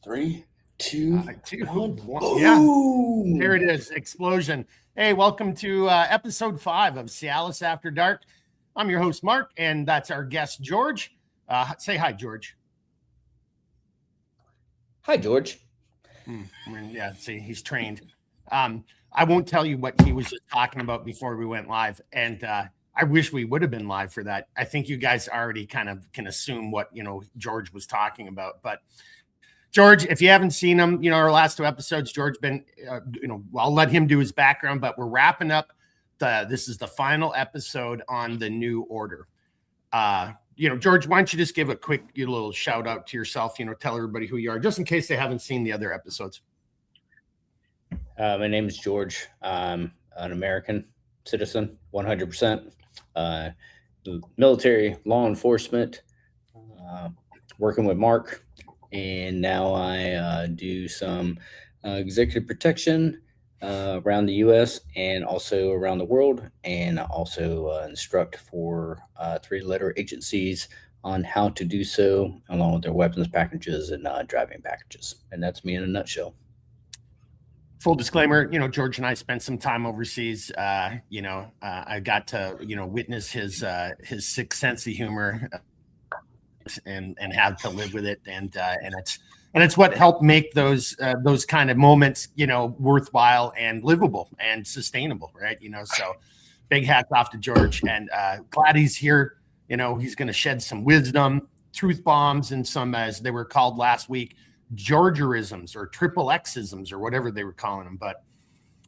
Three, two, one. Yeah, there it is. Explosion. Hey, welcome to episode 5 of CLS After Dark. I'm your host, Mark, and that's our guest, George. Say hi, George. Hi, George. Yeah, see, he's trained. I won't tell you what he was just talking about before we went live, and I wish we would have been live for that. I think you guys already kind of can assume what, George was talking about, but George, if you haven't seen him, our last 2 episodes, George been, I'll let him do his background, but we're wrapping up. This is the final episode on the new order. George, why don't you just give a quick little shout out to yourself, tell everybody who you are, just in case they haven't seen the other episodes. My name is George. I'm an American citizen, 100%. Military, law enforcement, working with Mark. And now I do some executive protection around the U.S. and also around the world, and I also instruct for 3-letter agencies on how to do so, along with their weapons packages and driving packages. And that's me in a nutshell. Full disclaimer, George and I spent some time overseas. I got to, witness his sixth sense of humor. And have to live with it, and it's what helped make those kind of moments worthwhile and livable and sustainable, right? So big hats off to George, and glad he's here. He's going to shed some wisdom, truth bombs, and some, as they were called last week, Georgerisms or triple Xisms or whatever they were calling them. But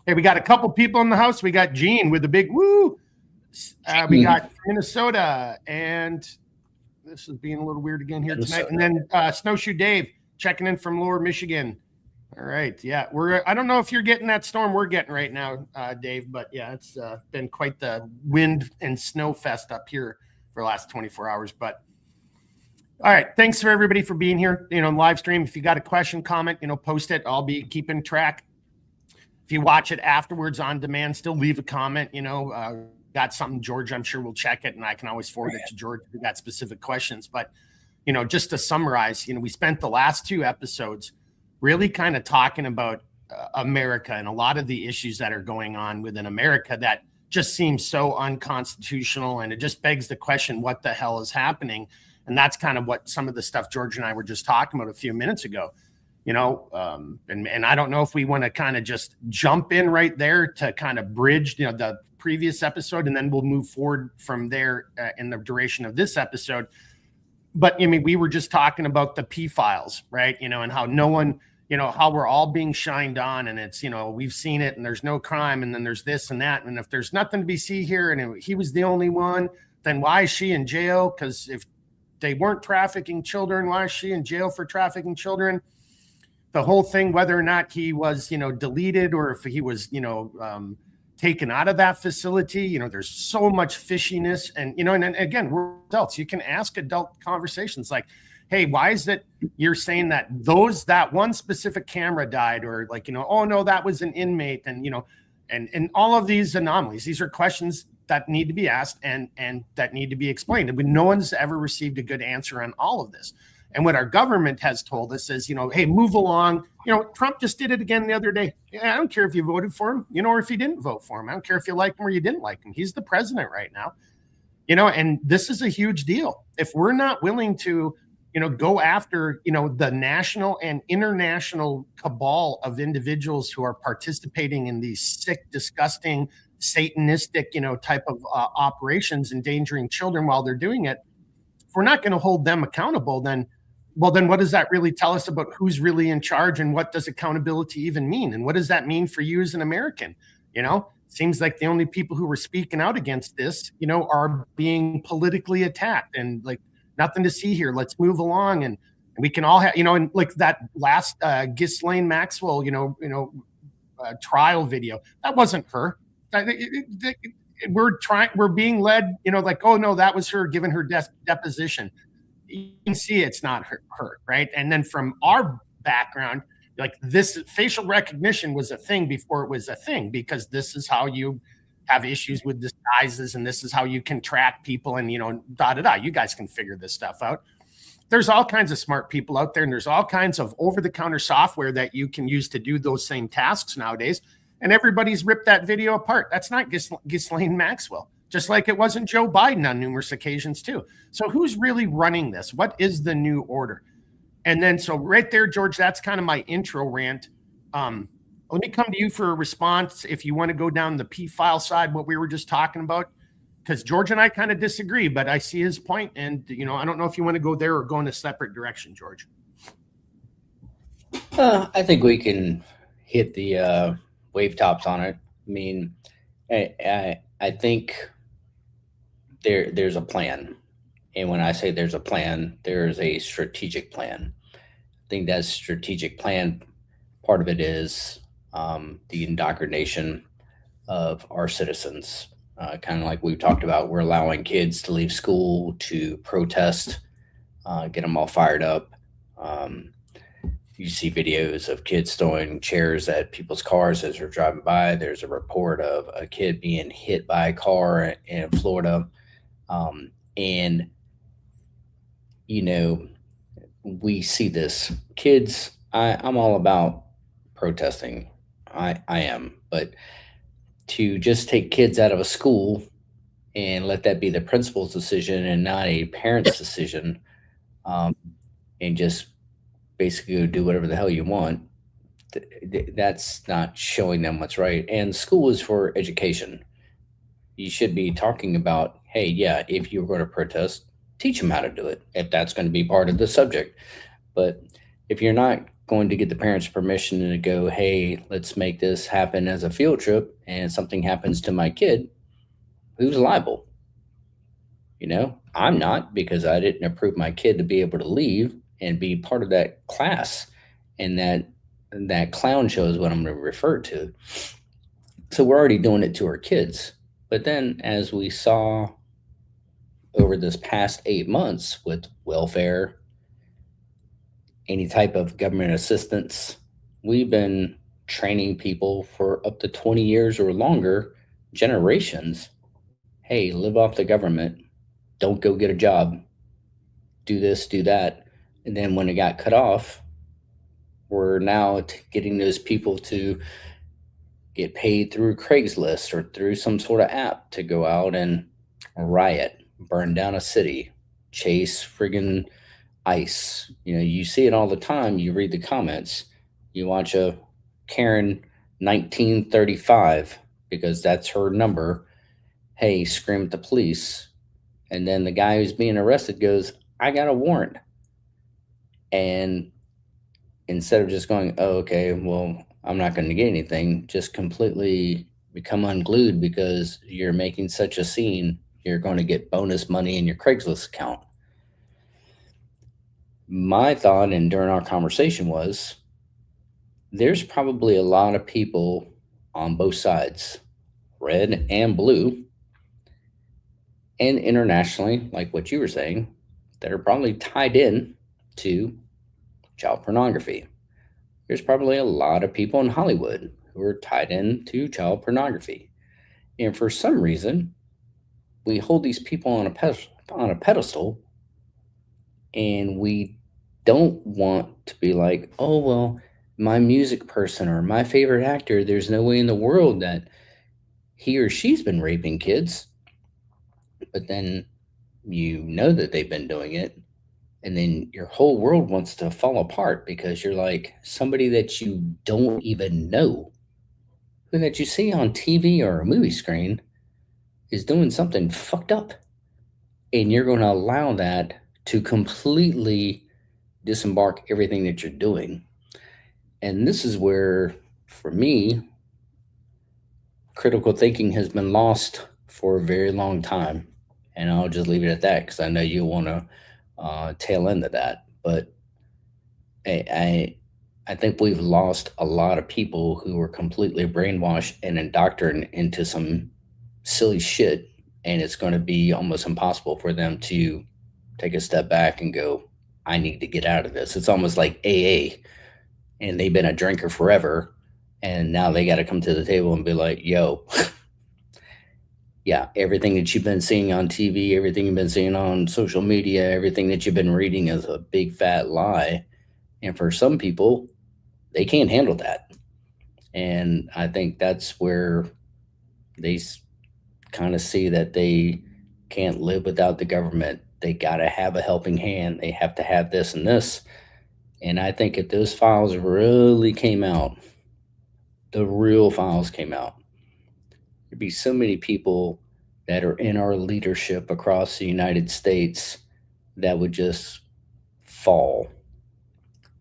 hey, we got a couple people in the house. We got Gene with a big woo. We got Minnesota, and this is being a little weird again here tonight. And then Snowshoe Dave checking in from Lower Michigan. All right. Yeah. I don't know if you're getting that storm we're getting right now, Dave, but yeah, it's been quite the wind and snow fest up here for the last 24 hours. But all right. Thanks for everybody for being here, live stream. If you got a question, comment, post it. I'll be keeping track. If you watch it afterwards on demand, still leave a comment, got something, George, I'm sure we'll check it, and I can always forward it to George if we got specific questions. But, just to summarize, we spent the last 2 episodes really kind of talking about America and a lot of the issues that are going on within America that just seems so unconstitutional. And it just begs the question, what the hell is happening? And that's kind of what some of the stuff George and I were just talking about a few minutes ago. And I don't know if we want to kind of just jump in right there to kind of bridge, the previous episode, and then we'll move forward from there in the duration of this episode. But we were just talking about the P files, right? And how no one, how we're all being shined on, and it's, we've seen it, and there's no crime, and then there's this and that, and if there's nothing to be seen here, and he was the only one, then why is she in jail? Because if they weren't trafficking children, why is she in jail for trafficking children? The whole thing, whether or not he was, deleted, or if he was, taken out of that facility, there's so much fishiness, and, and again, we're adults. You can ask adult conversations like, hey, why is it you're saying that that one specific camera died, or like, oh no, that was an inmate, and, and all of these anomalies, these are questions that need to be asked and that need to be explained. And no one's ever received a good answer on all of this. And what our government has told us is, hey, move along. Trump just did it again the other day. I don't care if you voted for him, or if you didn't vote for him. I don't care if you like him or you didn't like him. He's the president right now, and this is a huge deal. If we're not willing to, go after, the national and international cabal of individuals who are participating in these sick, disgusting, satanistic, type of operations, endangering children while they're doing it, if we're not going to hold them accountable, then what does that really tell us about who's really in charge, and what does accountability even mean? And what does that mean for you as an American? Seems like the only people who were speaking out against this, are being politically attacked, and like, nothing to see here. Let's move along. And we can all have, and like that last Ghislaine Maxwell, trial video, that wasn't her. We're being led, like, oh no, that was her giving her deposition. You can see it's not her, right? And then from our background, like, this facial recognition was a thing before it was a thing, because this is how you have issues with disguises, and this is how you can track people, and, you guys can figure this stuff out. there's all kinds of smart people out there, and there's all kinds of over-the-counter software that you can use to do those same tasks nowadays. And everybody's ripped that video apart. That's not Ghislaine Maxwell, just like it wasn't Joe Biden on numerous occasions too. So who's really running this? What is the new order? And then, so right there, George, that's kind of my intro rant. Let me come to you for a response if you want to go down the P-file side, what we were just talking about, because George and I kind of disagree, but I see his point, and I don't know if you want to go there or go in a separate direction, George. I think we can hit the wave tops on it. I mean, I think there's a plan, and when I say there's a plan, there's a strategic plan. I think that strategic plan, part of it is the indoctrination of our citizens. Kind of like we've talked about, we're allowing kids to leave school to protest, get them all fired up. You see videos of kids throwing chairs at people's cars as they're driving by. There's a report of a kid being hit by a car in Florida. And, we see this. Kids, I'm all about protesting. I am. But to just take kids out of a school and let that be the principal's decision and not a parent's decision, and just basically do whatever the hell you want, that's not showing them what's right. And school is for education. You should be talking about, hey, yeah, if you're going to protest, teach them how to do it, if that's going to be part of the subject. But if you're not going to get the parents' permission to go, hey, let's make this happen as a field trip, and something happens to my kid, who's liable? I'm not, because I didn't approve my kid to be able to leave and be part of that class. And that clown show is what I'm going to refer to. So we're already doing it to our kids. But then, as we saw over this past 8 months with welfare, any type of government assistance, we've been training people for up to 20 years or longer, generations. Hey, live off the government. Don't go get a job. Do this, do that. And then when it got cut off, we're now getting those people to get paid through Craigslist or through some sort of app to go out and riot, burn down a city, chase friggin' ICE. You see it all the time. You read the comments. You watch a Karen 1935, because that's her number. Hey, scream at the police. And then the guy who's being arrested goes, I got a warrant. And instead of just going, oh, okay, well, I'm not going to get anything, just completely become unglued because you're making such a scene, you're going to get bonus money in your Craigslist account. My thought, and during our conversation, was there's probably a lot of people on both sides, red and blue, and internationally, like what you were saying, that are probably tied in to child pornography. There's probably a lot of people in Hollywood who are tied into child pornography. And for some reason, we hold these people on a pedestal, and we don't want to be like, oh, well, my music person or my favorite actor, there's no way in the world that he or she's been raping kids. But then that they've been doing it. And then your whole world wants to fall apart because you're like, somebody that you don't even know, who that you see on TV or a movie screen, is doing something fucked up. And you're going to allow that to completely disembark everything that you're doing. And this is where, for me, critical thinking has been lost for a very long time. And I'll just leave it at that, because I know you want to tail into that. But I think we've lost a lot of people who were completely brainwashed and indoctrinated into some silly shit. And it's going to be almost impossible for them to take a step back and go, I need to get out of this. It's almost like AA, and they've been a drinker forever. And now they got to come to the table and be like, yo, yeah, everything that you've been seeing on TV, everything you've been seeing on social media, everything that you've been reading is a big fat lie. And for some people, they can't handle that. And I think that's where they kind of see that they can't live without the government. They got to have a helping hand. They have to have this and this. And I think if those files really came out, the real files came out, there'd be so many people that are in our leadership across the United States that would just fall.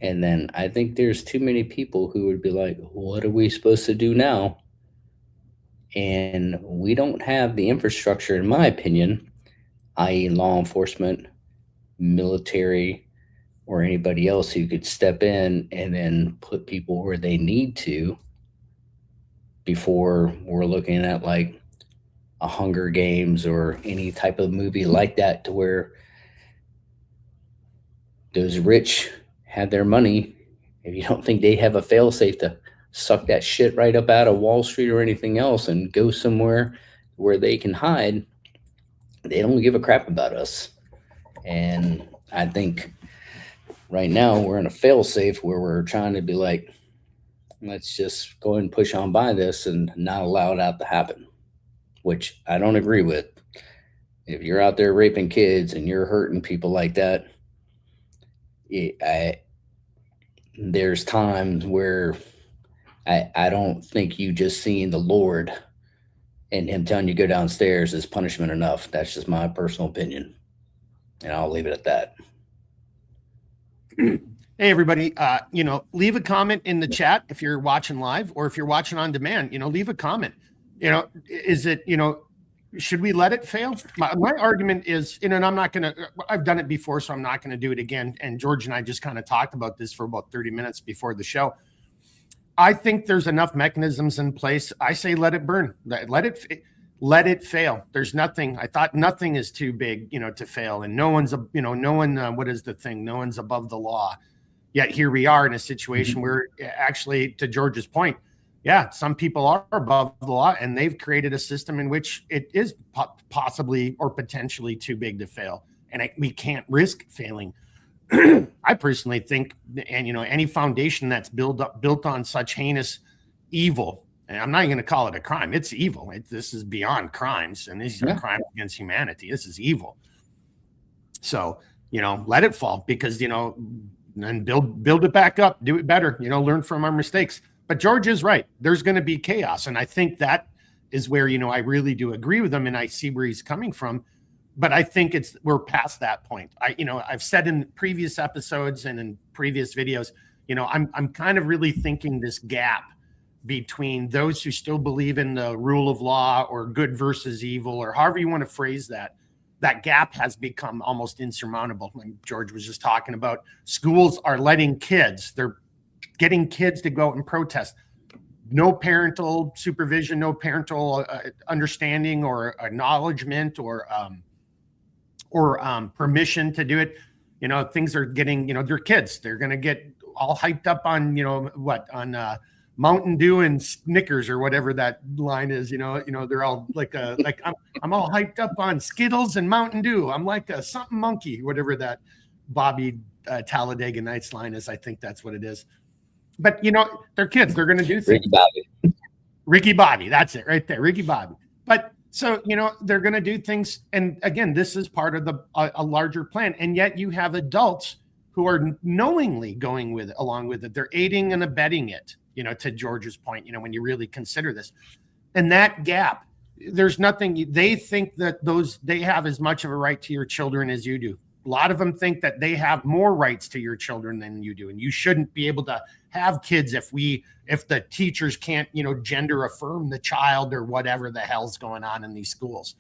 And then I think there's too many people who would be like, what are we supposed to do now? And we don't have the infrastructure, in my opinion, i.e., law enforcement, military, or anybody else who could step in and then put people where they need to before we're looking at like a Hunger Games or any type of movie like that to where those rich have their money. If you don't think they have a failsafe to suck that shit right up out of Wall Street or anything else and go somewhere where they can hide, they don't give a crap about us. And I think right now we're in a failsafe where we're trying to be like, let's just go and push on by this and not allow that to happen, which I don't agree with. If you're out there raping kids and you're hurting people like that, there's times where I don't think you just seeing the Lord and him telling you to go downstairs is punishment enough. That's just my personal opinion. And I'll leave it at that. Hey, everybody, leave a comment in the chat if you're watching live, or if you're watching on demand, leave a comment. Is it, should we let it fail? My argument is, and I'm not going to, I've done it before, so I'm not going to do it again. And George and I just kind of talked about this for about 30 minutes before the show. I think there's enough mechanisms in place. I say let it burn. Let it fail. There's nothing. I thought nothing is too big, to fail. And no one's, what is the thing? No one's above the law. Yet here we are in a situation where, actually, to George's point, yeah, some people are above the law, and they've created a system in which it is possibly or potentially too big to fail. And we can't risk failing. I personally think, and any foundation that's built on such heinous evil, and I'm not even going to call it a crime. It's evil. This is beyond crimes, and these are crimes against humanity. This is evil. So, let it fall, because, and build it back up, do it better, learn from our mistakes. But George is right. There's going to be chaos. And I think that is where, I really do agree with him, and I see where he's coming from. But I think we're past that point. I've said in previous episodes and in previous videos, I'm kind of really thinking this gap between those who still believe in the rule of law or good versus evil, or however you want to phrase that. That gap has become almost insurmountable. When George was just talking about, schools are letting kids, they're getting kids to go out and protest. No parental supervision, no parental understanding or acknowledgement or permission to do it. Things are getting, they're kids. They're going to get all hyped up on, on Mountain Dew and Snickers or whatever that line is. They're all like I'm all hyped up on Skittles and Mountain Dew. I'm like a something monkey, whatever that Bobby Talladega Nights line is. I think that's what it is. But they're kids. They're going to do things. Ricky Bobby. That's it right there. Ricky Bobby. But so, they're going to do things. And again, this is part of a larger plan. And yet you have adults who are knowingly going along with it. They're aiding and abetting it, to George's point, when you really consider this. And that gap, there's nothing. They think that they have as much of a right to your children as you do. A lot of them think that they have more rights to your children than you do. And you shouldn't be able to have kids if the teachers can't, gender affirm the child or whatever the hell's going on in these schools.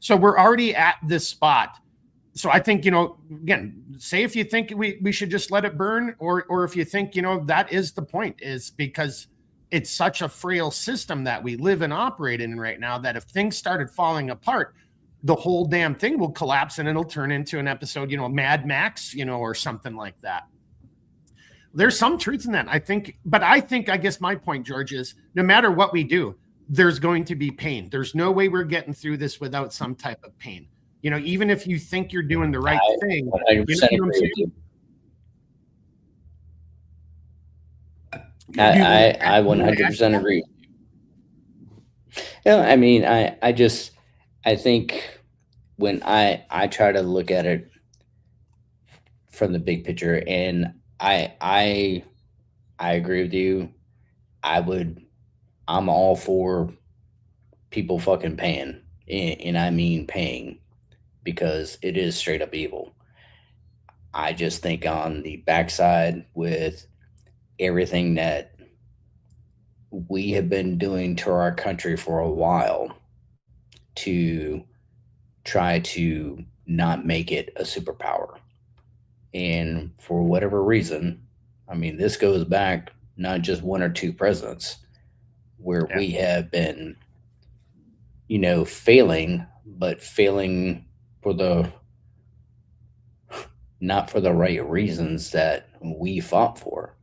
So we're already at this spot. So I think, again, say if you think we should just let it burn, or if you think, that is the point, is because it's such a frail system that we live and operate in right now, that if things started falling apart, the whole damn thing will collapse and it'll turn into an episode, Mad Max, or something like that. There's some truth in that, I think. But I guess my point, George, is no matter what we do, there's going to be pain. There's no way we're getting through this without some type of pain. Even if you think you're doing the right thing, 100% agree with you. I 100% agree. I mean, I think when I try to look at it from the big picture, and I agree with you. I'm all for people fucking paying, and I mean paying, because it is straight up evil. I just think on the backside, with everything that we have been doing to our country for a while to try to not make it a superpower. And for whatever reason, I mean, this goes back not just one or two presidents where we have been, failing, but failing not for the right reasons that we fought for.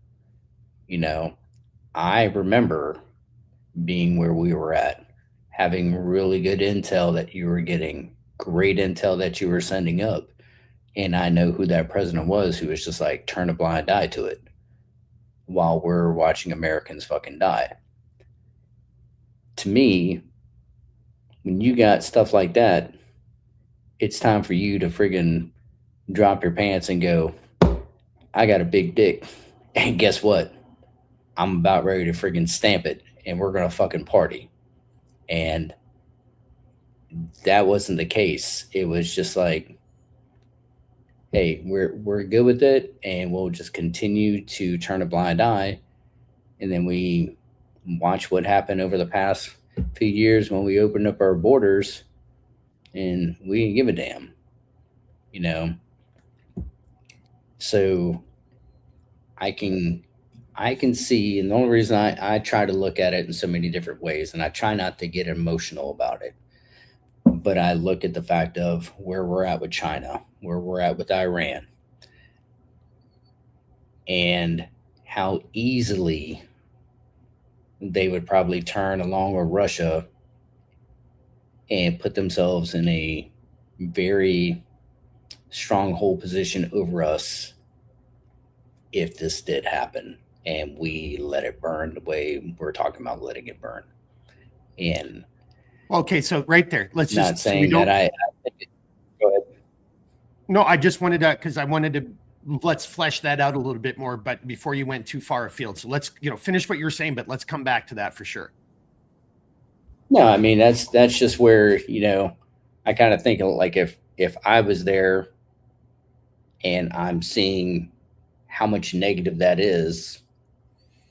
I remember being where we were at, having really good intel that you were getting, great intel that you were sending up. And I know who that president was, who was just like, turn a blind eye to it while we're watching Americans fucking die. To me, when you got stuff like that, it's time for you to friggin' drop your pants and go, I got a big dick. And guess what? I'm about ready to friggin' stamp it, and we're going to fucking party. And that wasn't the case. It was just like, hey, we're good with it, and we'll just continue to turn a blind eye. And then we watch what happened over the past few years when we opened up our borders, and we didn't give a damn, So I can see, and the only reason I try to look at it in so many different ways, and I try not to get emotional about it, but I look at the fact of where we're at with China, where we're at with Iran, and how easily they would probably turn along with Russia and put themselves in a very stronghold position over us if this did happen and we let it burn the way we're talking about letting it burn. And okay, so right there, let's not just saying that I think go ahead. No, I just wanted to, because I wanted to, let's flesh that out a little bit more, but before you went too far afield. So let's, finish what you're saying, but let's come back to that for sure. No, I mean, that's just where, I kind of think like if I was there and I'm seeing how much negative that is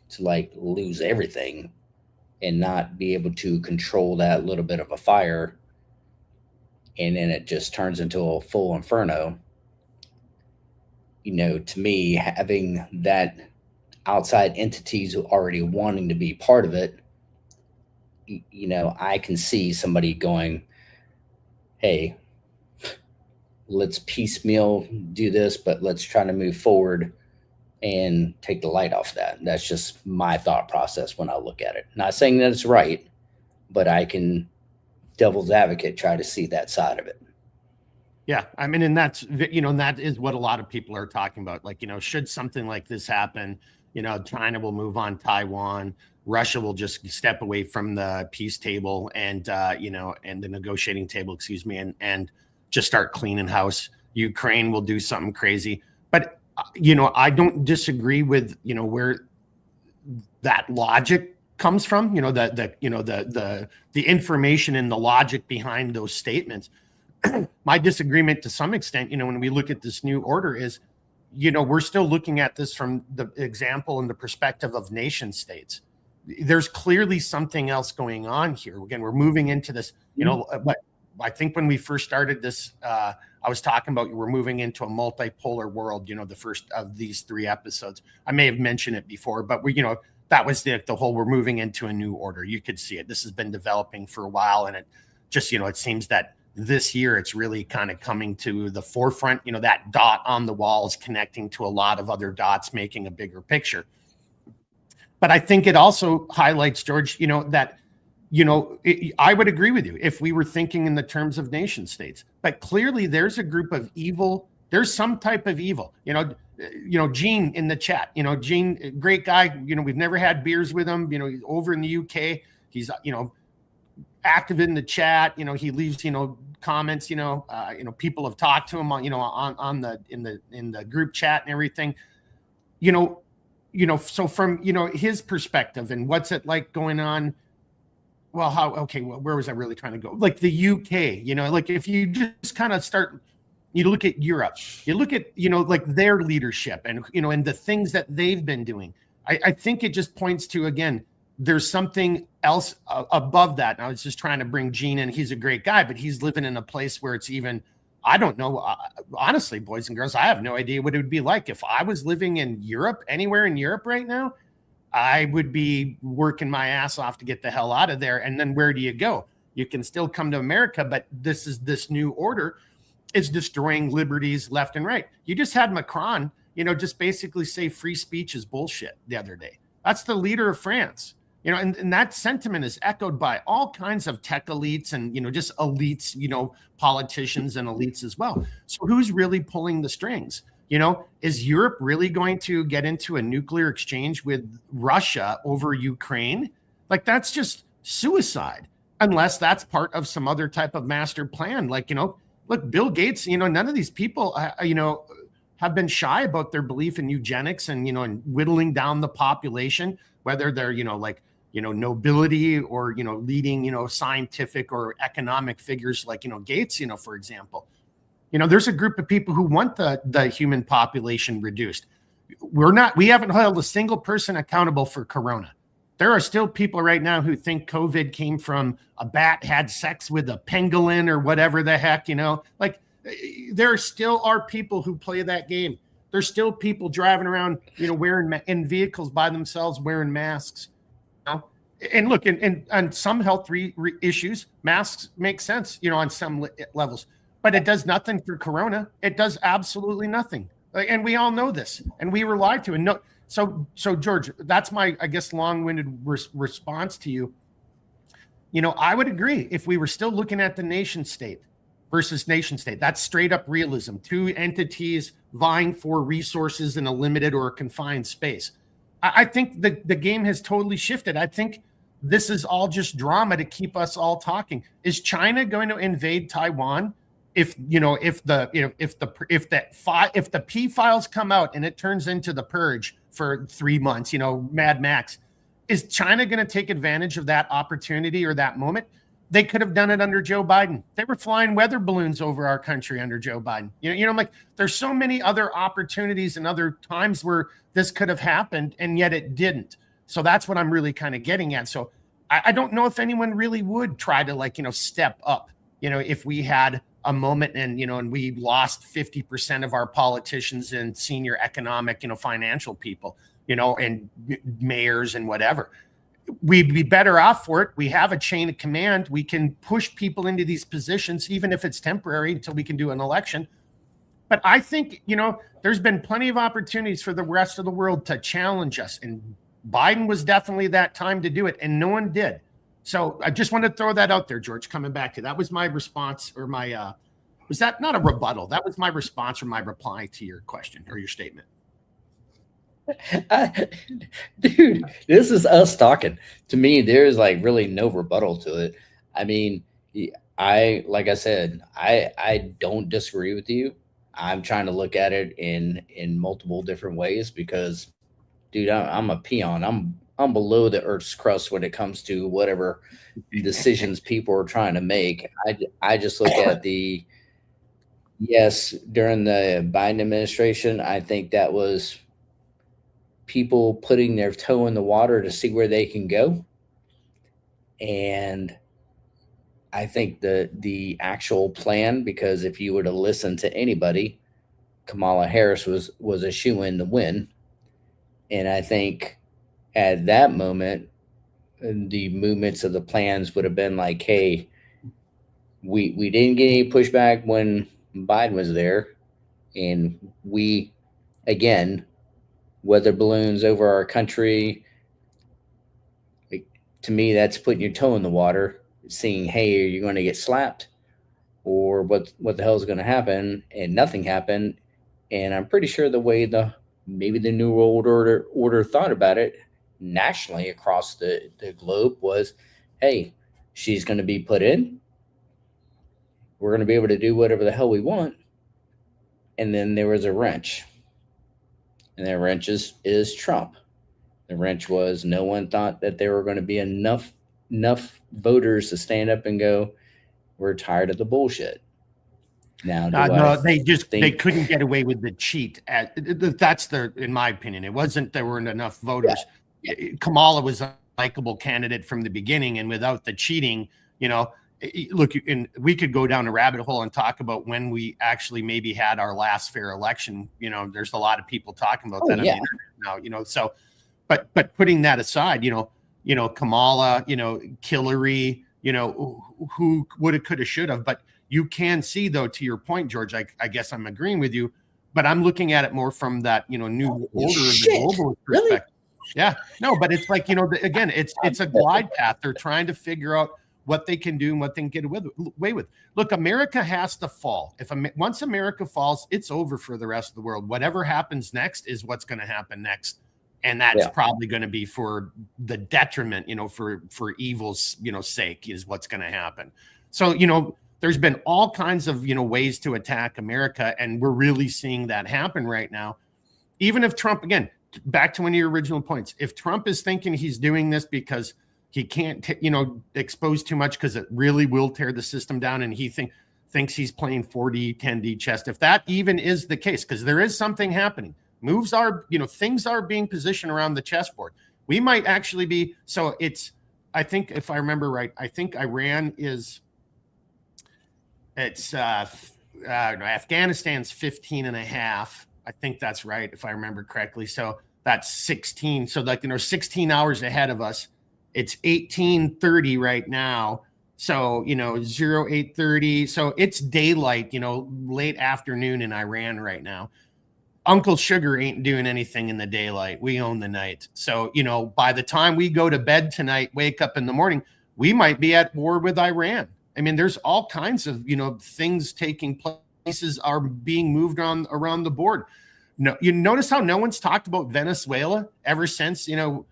to like lose everything and not be able to control that little bit of a fire, and then it just turns into a full inferno. To me, having that outside entities who already wanting to be part of it, I can see somebody going, hey, let's piecemeal do this, but let's try to move forward and take the light off that. That's just my thought process when I look at it. Not saying that it's right, but I can, devil's advocate, try to see that side of it. Yeah, I mean, and that's, and that is what a lot of people are talking about. Like, should something like this happen, China will move on Taiwan, Russia will just step away from the peace table and, and the negotiating table, excuse me, and just start cleaning house. Ukraine will do something crazy. But, I don't disagree with, where that logic comes from, the information and the logic behind those statements. My disagreement to some extent, when we look at this new order is, we're still looking at this from the example and the perspective of nation states. There's clearly something else going on here. Again, we're moving into this, but I think when we first started this, I was talking about we're moving into a multipolar world, the first of these 3 episodes. I may have mentioned it before, but that was the whole, we're moving into a new order. You could see it. This has been developing for a while, and it just, it seems that this year it's really kind of coming to the forefront. That dot on the wall is connecting to a lot of other dots, making a bigger picture. But I think it also highlights, George, that I would agree with you if we were thinking in the terms of nation states. But clearly, there's a group of evil. There's some type of evil. Gene in the chat. Gene, great guy. We've never had beers with him. He's over in the UK. He's active in the chat. He leaves comments. People have talked to him on in the group chat and everything. So from his perspective and what's it like going on. Well, where was I really trying to go? Like the UK, like if you just kind of start, you look at Europe, you look at, like their leadership and, and the things that they've been doing. I think it just points to, again, there's something else above that. And I was just trying to bring Gene in. He's a great guy, but he's living in a place where it's even, I don't know. Honestly, boys and girls, I have no idea what it would be like if I was living in Europe, anywhere in Europe right now. I would be working my ass off to get the hell out of there. And then where do you go? You can still come to America, but this new order is destroying liberties left and right. You just had Macron, just basically say free speech is bullshit the other day. That's the leader of France, and that sentiment is echoed by all kinds of tech elites and, just elites, politicians and elites as well. So who's really pulling the strings? Is Europe really going to get into a nuclear exchange with Russia over Ukraine? Like, that's just suicide, unless that's part of some other type of master plan. Like, look, Bill Gates, none of these people, have been shy about their belief in eugenics and, and whittling down the population, whether they're, nobility or, leading, scientific or economic figures like, Gates, for example. There's a group of people who want the human population reduced. We haven't held a single person accountable for Corona. There are still people right now who think COVID came from a bat had sex with a pangolin or whatever the heck, like there still are people who play that game. There's still people driving around, wearing in vehicles by themselves, wearing masks. And look, on some health issues, masks make sense, on some levels. But it does nothing for Corona. It does absolutely nothing. And we all know this. And we were lied to. And no, so George, that's my, I guess, long-winded response to you. I would agree if we were still looking at the nation state versus nation state. That's straight up realism. Two entities vying for resources in a limited or a confined space. I think the game has totally shifted. I think this is all just drama to keep us all talking. Is China going to invade Taiwan? If the P files come out and it turns into the purge for 3 months, Mad Max, is China going to take advantage of that opportunity or that moment? They could have done it under Joe Biden. They were flying weather balloons over our country under Joe Biden. I'm like, there's so many other opportunities and other times where this could have happened, and yet it didn't. So that's what I'm really kind of getting at. So I don't know if anyone really would try to step up, if we had a moment and, and we lost 50% of our politicians and senior economic, financial people, and mayors and whatever. We'd be better off for it. We have a chain of command. We can push people into these positions, even if it's temporary until we can do an election. But I think, there's been plenty of opportunities for the rest of the world to challenge us. And Biden was definitely that time to do it. And no one did. So I just wanted to throw that out there, George, coming back to that was my response, or my, was that not a rebuttal? That was my response or my reply to your question or your statement. Dude, this is us talking. To me, there's really no rebuttal to it. I mean, like I said, I don't disagree with you. I'm trying to look at it in multiple different ways because, dude, I'm a peon. I'm below the Earth's crust when it comes to whatever decisions people are trying to make. I just look at yes, during the Biden administration, I think that was people putting their toe in the water to see where they can go. And I think the actual plan, because if you were to listen to anybody, Kamala Harris was a shoo-in to win. And I think at that moment, the movements of the plans would have been like, hey, we didn't get any pushback when Biden was there. And we, again, weather balloons over our country. to me, that's putting your toe in the water, seeing, hey, are you going to get slapped, or what the hell is going to happen? And nothing happened. And I'm pretty sure the way maybe the New World Order thought about it nationally across the globe was, hey, she's going to be put in. We're going to be able to do whatever the hell we want. And then there was a wrench. And that wrench is Trump. The wrench was no one thought that there were going to be enough voters to stand up and go, we're tired of the bullshit. Now, no, they couldn't get away with the cheat. That's in my opinion, it wasn't there weren't enough voters. Yeah. Kamala was a likable candidate from the beginning, and without the cheating, look, we could go down a rabbit hole and talk about when we actually maybe had our last fair election. There's a lot of people talking about that. Yeah. Now, so, but putting that aside, Kamala, Hillary, who woulda, coulda, shoulda, but you can see, though, to your point, George, I guess I'm agreeing with you, but I'm looking at it more from that, new order of the global perspective. Really? Yeah, no, but it's like, again, it's a glide path. They're trying to figure out what they can do and what they can get away with. Look, America has to fall. Once America falls, it's over for the rest of the world. Whatever happens next is what's going to happen next. And that's probably going to be for the detriment, for evil's, sake is what's going to happen. So, there's been all kinds of, ways to attack America. And we're really seeing that happen right now. Even if Trump, again, back to one of your original points, if Trump is thinking he's doing this because he can't, expose too much because it really will tear the system down, and he thinks he's playing 4D, 10D chess, if that even is the case, because there is something happening. Moves are, things are being positioned around the chessboard. We might actually be, so it's, I think if I remember right, I think Iran is, Afghanistan's 15 and a half. I think that's right, if I remember correctly. So that's 16. So 16 hours ahead of us. It's 18:30 right now. So, 08:30. So it's daylight, late afternoon in Iran right now. Uncle Sugar ain't doing anything in the daylight. We own the night. So, by the time we go to bed tonight, wake up in the morning, we might be at war with Iran. I mean, there's all kinds of, things taking place. Places are being moved around the board. No, you notice how no one's talked about Venezuela ever since, and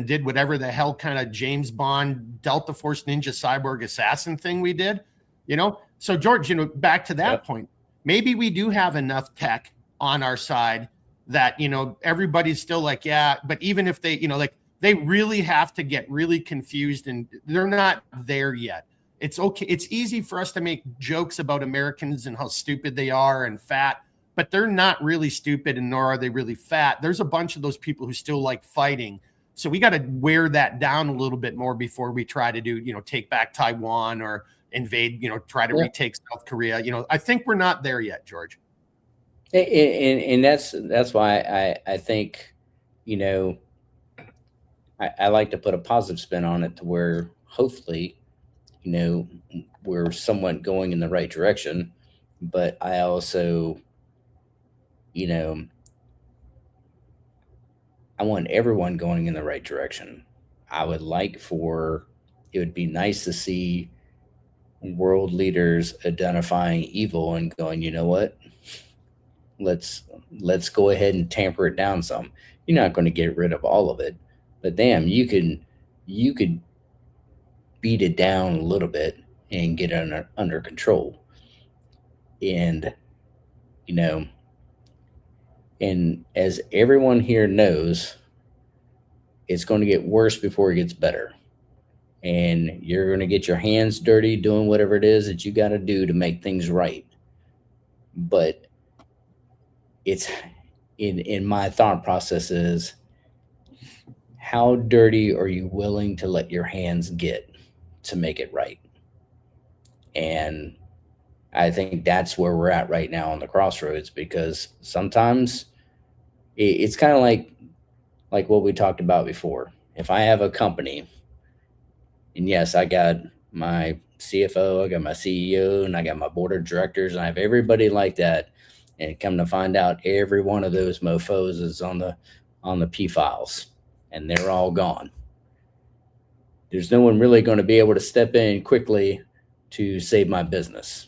did whatever the hell kind of James Bond Delta Force Ninja Cyborg Assassin thing we did, So George, back to that point, maybe we do have enough tech on our side that, everybody's still like, yeah, but even if they, they really have to get really confused, and they're not there yet. It's okay. It's easy for us to make jokes about Americans and how stupid they are and fat, but they're not really stupid, and nor are they really fat. There's a bunch of those people who still like fighting. So we got to wear that down a little bit more before we try to do, take back Taiwan or invade, try to retake South Korea. I think we're not there yet, George. And that's why I think, I like to put a positive spin on it to where hopefully, we're somewhat going in the right direction. But I also, I want everyone going in the right direction. I would like it would be nice to see world leaders identifying evil and going, you know what? Let's go ahead and tamper it down some. You're not going to get rid of all of it, but damn, you could beat it down a little bit and get it under control. And, and as everyone here knows, it's going to get worse before it gets better. And you're going to get your hands dirty doing whatever it is that you got to do to make things right. But it's in my thought process is, how dirty are you willing to let your hands get to make it right? And I think that's where we're at right now on the crossroads, because sometimes it's kind of like what we talked about before. If I have a company, and yes, I got my CFO, I got my CEO, and I got my board of directors, and I have everybody like that, and come to find out every one of those mofos is on the P files, and they're all gone. there's no one really going to be able to step in quickly to save my business.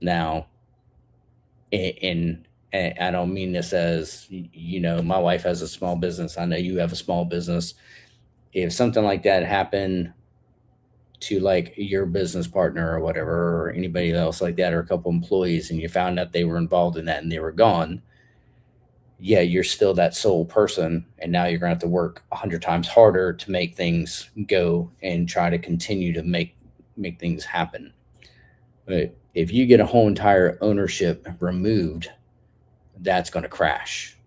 Now, and I don't mean this as, my wife has a small business. I know you have a small business. If something like that happened to like your business partner or whatever, or anybody else like that, or a couple employees, and you found out they were involved in that and they were gone, yeah, you're still that sole person. And now you're going to have to work 100 times harder to make things go and try to continue to make things happen. But if you get a whole entire ownership removed, that's going to crash.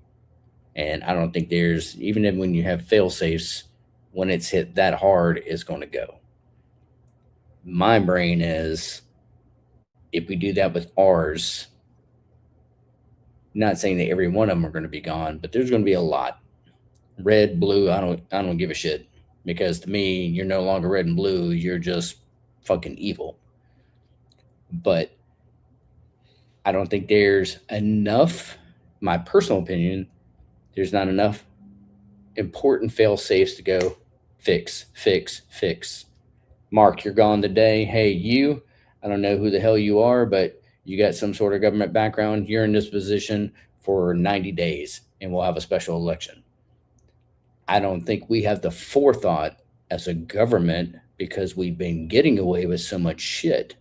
And I don't think there's, even when you have fail safes, when it's hit that hard, it's going to go. My brain is, if we do that with ours, not saying that every one of them are going to be gone, but there's going to be a lot. Red, blue, I don't give a shit, because to me, you're no longer red and blue. You're just fucking evil. But I don't think there's enough, my personal opinion, there's not enough important fail safes to go fix. Mark, you're gone today. Hey, I don't know who the hell you are, but you got some sort of government background. You're in this position for 90 days and we'll have a special election. I don't think we have the forethought as a government, because we've been getting away with so much shit,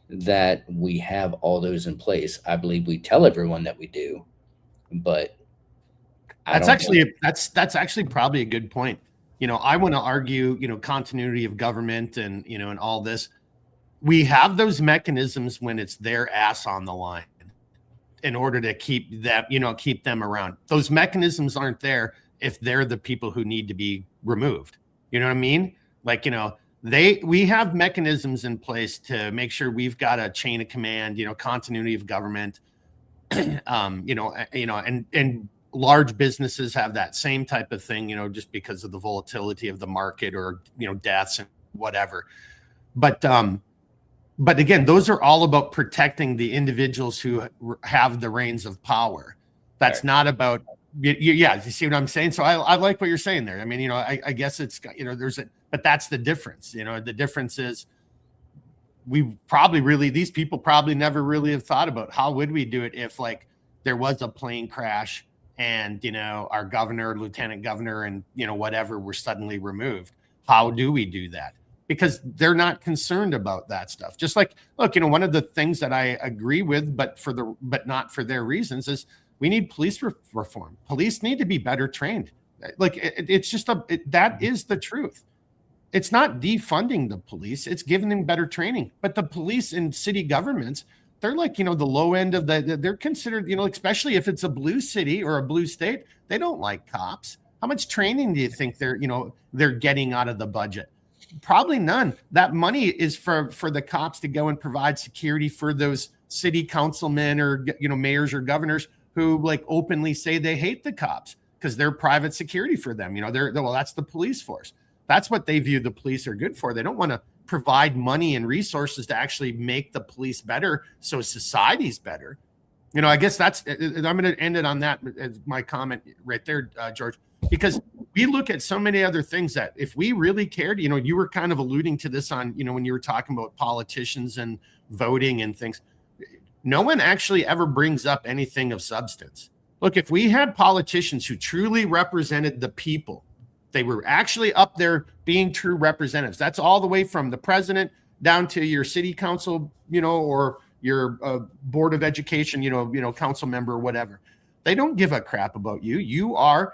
that we have all those in place. I believe we tell everyone that we do, but that's actually probably a good point. I want to argue, continuity of government and, and all this. We have those mechanisms when it's their ass on the line in order to keep that, keep them around. Those mechanisms aren't there if they're the people who need to be removed. You know what I mean? Like, we have mechanisms in place to make sure we've got a chain of command, continuity of government, and large businesses have that same type of thing, just because of the volatility of the market, or, deaths and whatever. But again, those are all about protecting the individuals who have the reins of power. That's not about, you see what I'm saying? So I like what you're saying there. I mean, I guess it's, but that's the difference. The difference is, these people probably never really have thought about how would we do it if, like, there was a plane crash and, our governor, lieutenant governor, and, whatever were suddenly removed. How do we do that? Because they're not concerned about that stuff. Just like, look, one of the things that I agree with, but not for their reasons, is we need police reform. Police need to be better trained. Like, it's just that is the truth. It's not defunding the police, it's giving them better training. But the police in city governments, they're like, the low end of they're considered, especially if it's a blue city or a blue state, they don't like cops. How much training do you think they're getting out of the budget? Probably none. That money is for the cops to go and provide security for those city councilmen or, mayors or governors who, like, openly say they hate the cops because they're private security for them. That's the police force. That's what they view the police are good for. They don't want to provide money and resources to actually make the police better so society's better. I guess I'm going to end it on that as my comment right there, George, because we look at so many other things that if we really cared, you were kind of alluding to this on, when you were talking about politicians and voting and things, no one actually ever brings up anything of substance. Look, if we had politicians who truly represented the people, they were actually up there being true representatives. That's all the way from the president down to your city council, or your board of education, council member or whatever. They don't give a crap about you. You are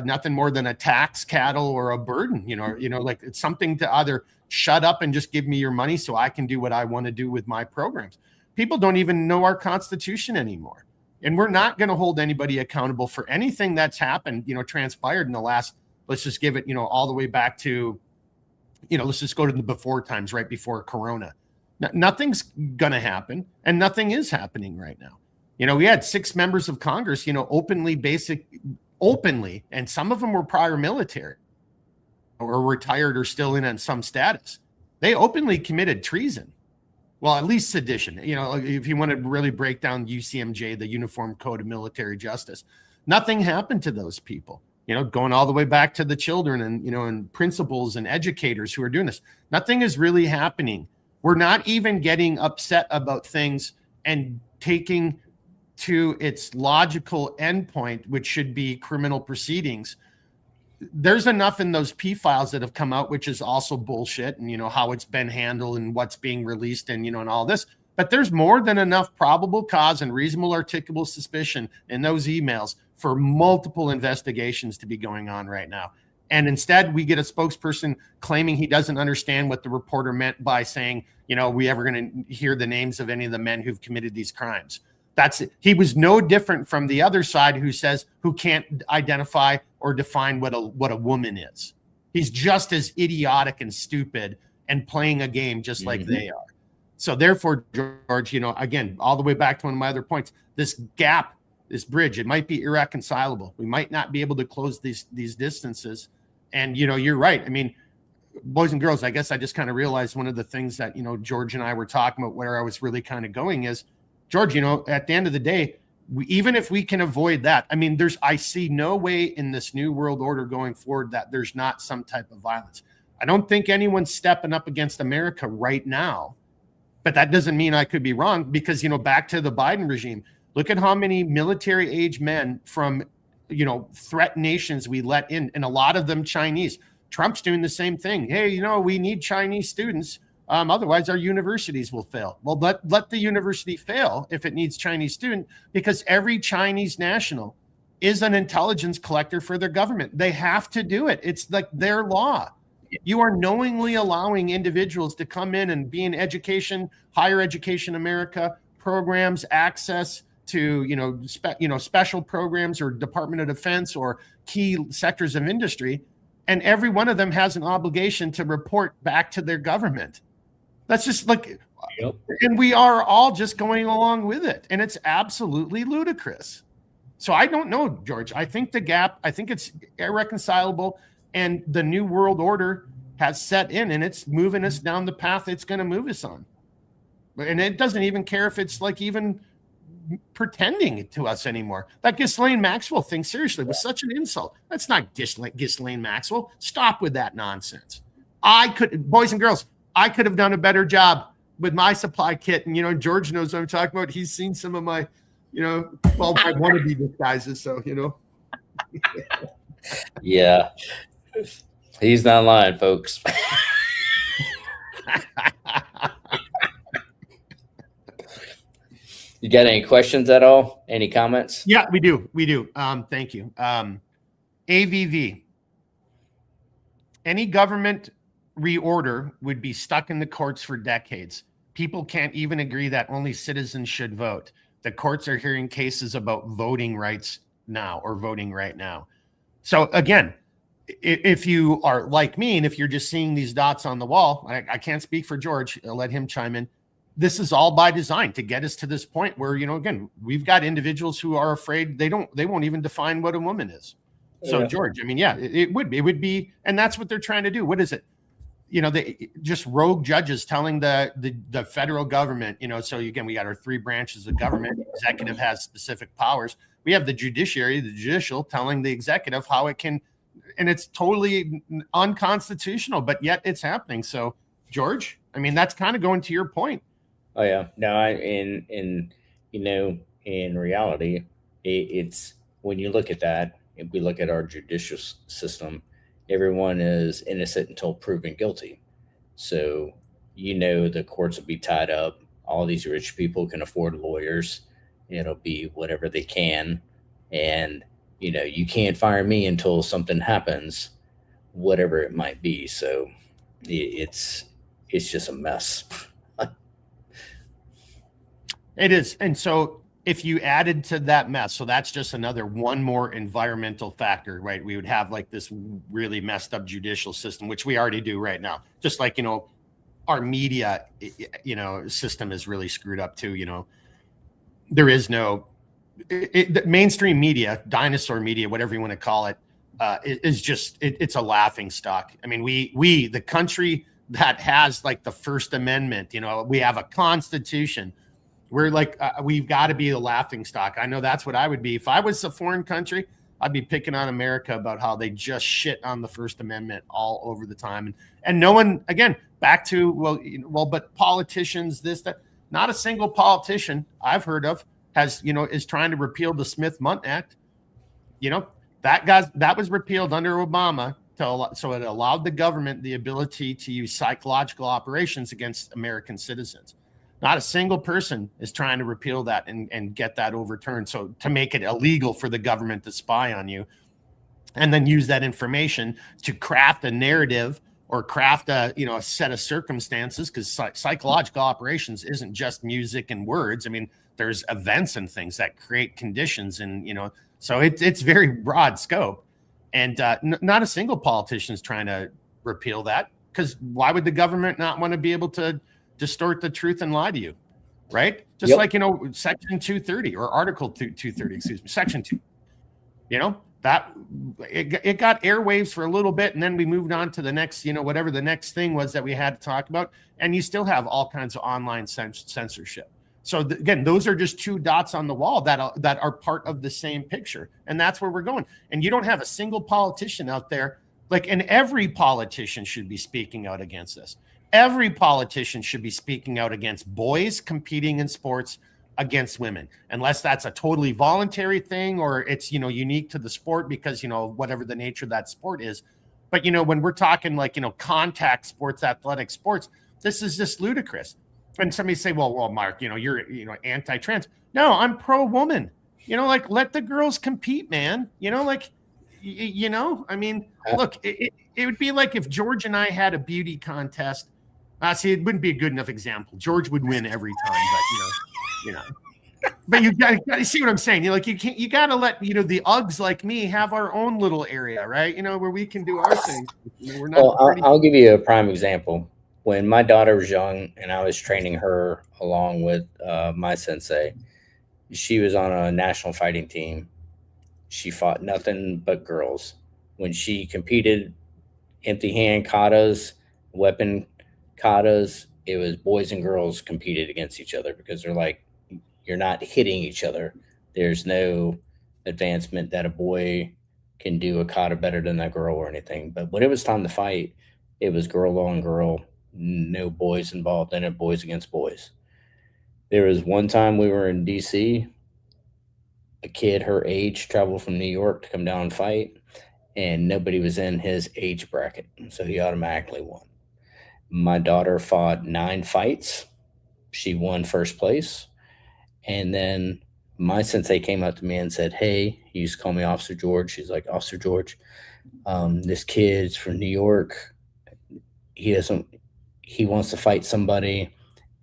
nothing more than a tax cattle or a burden, like it's something to either shut up and just give me your money so I can do what I want to do with my programs. People don't even know our Constitution anymore. And we're not going to hold anybody accountable for anything that's happened, transpired in the last, let's just give it, all the way back to, let's just go to the before times, right before Corona. Nothing's going to happen, and nothing is happening right now. We had 6 members of Congress, openly, and some of them were prior military or retired or still in on some status. They openly committed treason. Well, at least sedition. If you want to really break down UCMJ, the Uniform Code of Military Justice, nothing happened to those people. going all the way back to the children and, and principals and educators who are doing this. Nothing is really happening. We're not even getting upset about things and taking to its logical endpoint, which should be criminal proceedings. There's enough in those P files that have come out, which is also bullshit, and how it's been handled and what's being released and and all this. But there's more than enough probable cause and reasonable articulable suspicion in those emails for multiple investigations to be going on right now. And instead, we get a spokesperson claiming he doesn't understand what the reporter meant by saying, we ever going to hear the names of any of the men who've committed these crimes. That's it. He was no different from the other side who can't identify or define what a woman is. He's just as idiotic and stupid and playing a game just like they are. So therefore, George, again, all the way back to one of my other points, this gap, this bridge, it might be irreconcilable. We might not be able to close these distances. And, you're right. I mean, boys and girls, I guess I just kind of realized one of the things that, George and I were talking about where I was really kind of going is, George, at the end of the day, even if we can avoid that, I mean, I see no way in this new world order going forward that there's not some type of violence. I don't think anyone's stepping up against America right now, but that doesn't mean I could be wrong because, back to the Biden regime, look at how many military age men from, threat nations we let in, and a lot of them Chinese. Trump's doing the same thing. Hey, we need Chinese students. Otherwise, our universities will fail. Well, let the university fail if it needs Chinese student, because every Chinese national is an intelligence collector for their government. They have to do it. It's like their law. You are knowingly allowing individuals to come in and be in education, higher education America programs, access to special programs or Department of Defense or key sectors of industry, and every one of them has an obligation to report back to their government. That's just like, and we are all just going along with it. And it's absolutely ludicrous. So I don't know, George. I think it's irreconcilable, and the new world order has set in and it's moving us down the path it's going to move us on. And it doesn't even care if it's like even pretending to us anymore. That Ghislaine Maxwell thing, seriously, was such an insult. That's not Ghislaine Maxwell. Stop with that nonsense. Boys and girls, I could have done a better job with my supply kit. And, George knows what I'm talking about. He's seen some of my, I want to be disguises. So, Yeah. He's not lying, folks. You got any questions at all? Any comments? Yeah, we do. Thank you. AVV. Any government reorder would be stuck in the courts for decades. People can't even agree that only citizens should vote. The courts are hearing cases about voting rights now or voting right now. So again, if you are like me and if you're just seeing these dots on the wall, I can't speak for George. I'll let him chime in. This is all by design to get us to this point where, again, we've got individuals who are afraid they won't even define what a woman is. So yeah. George, I mean, yeah, it would be, and that's what they're trying to do. What is it? They just rogue judges telling the federal government, so again, we got our three branches of government. The executive has specific powers. We have the judiciary, the judicial, telling the executive how it can, and it's totally unconstitutional, but yet it's happening. So George, I mean, that's kind of going to your point. Oh yeah, no, in reality, it's when you look at that, if we look at our judicial system, everyone is innocent until proven guilty. So, the courts will be tied up. All these rich people can afford lawyers. It'll be whatever they can. And, you can't fire me until something happens, whatever it might be. So it's just a mess. It is. And so if you added to that mess, so that's just one more environmental factor, right? We would have like this really messed up judicial system, which we already do right now. Just like, our media, system is really screwed up too. There is no, the mainstream media, dinosaur media, whatever you want to call it, is just, it's a laughing stock. I mean, we, the country that has like the First Amendment, we have a constitution. We're like, we've got to be the laughing stock. I know that's what I would be. If I was a foreign country, I'd be picking on America about how they just shit on the First Amendment all over the time. And no one, again, back to, but politicians, that, not a single politician I've heard of has, is trying to repeal the Smith-Mundt Act. That was repealed under Obama so it allowed the government the ability to use psychological operations against American citizens. Not a single person is trying to repeal that and get that overturned. So to make it illegal for the government to spy on you and then use that information to craft a narrative or craft a set of circumstances, because psychological operations isn't just music and words. I mean, there's events and things that create conditions, and so it's very broad scope. And not a single politician is trying to repeal that, because why would the government not want to be able to distort the truth and lie to you, right? Just like Section 230 or Article 230, excuse me, Section 2. That it got airwaves for a little bit, and then we moved on to the next, whatever the next thing was that we had to talk about, and you still have all kinds of online censorship. So again, those are just two dots on the wall that are part of the same picture, and that's where we're going. And you don't have a single politician out there, and every politician should be speaking out against this. Every politician should be speaking out against boys competing in sports against women, unless that's a totally voluntary thing or it's unique to the sport because whatever the nature of that sport is. But when we're talking contact sports, athletic sports, this is just ludicrous. And somebody say, well, Mark, you're anti-trans. No, I'm pro-woman. Let the girls compete, man. I mean, look, it would be like if George and I had a beauty contest. See, it wouldn't be a good enough example. George would win every time, but but you gotta see what I'm saying. You gotta let the Uggs like me have our own little area, right? Where we can do our thing. We're not. Well, I'll give you a prime example. When my daughter was young and I was training her along with my sensei, she was on a national fighting team. She fought nothing but girls. When she competed, empty hand katas, weapon katas, it was boys and girls competed against each other because they're like, you're not hitting each other. There's no advancement that a boy can do a kata better than a girl or anything. But when it was time to fight, it was girl on girl, no boys involved in it, boys against boys. There was one time we were in DC, a kid her age traveled from New York to come down and fight, and nobody was in his age bracket, so he automatically won. My daughter fought 9 fights. She won first place. And then my sensei came up to me and said, hey, he used to call me Officer George. She's like, Officer George, this kid's from New York. He wants to fight somebody,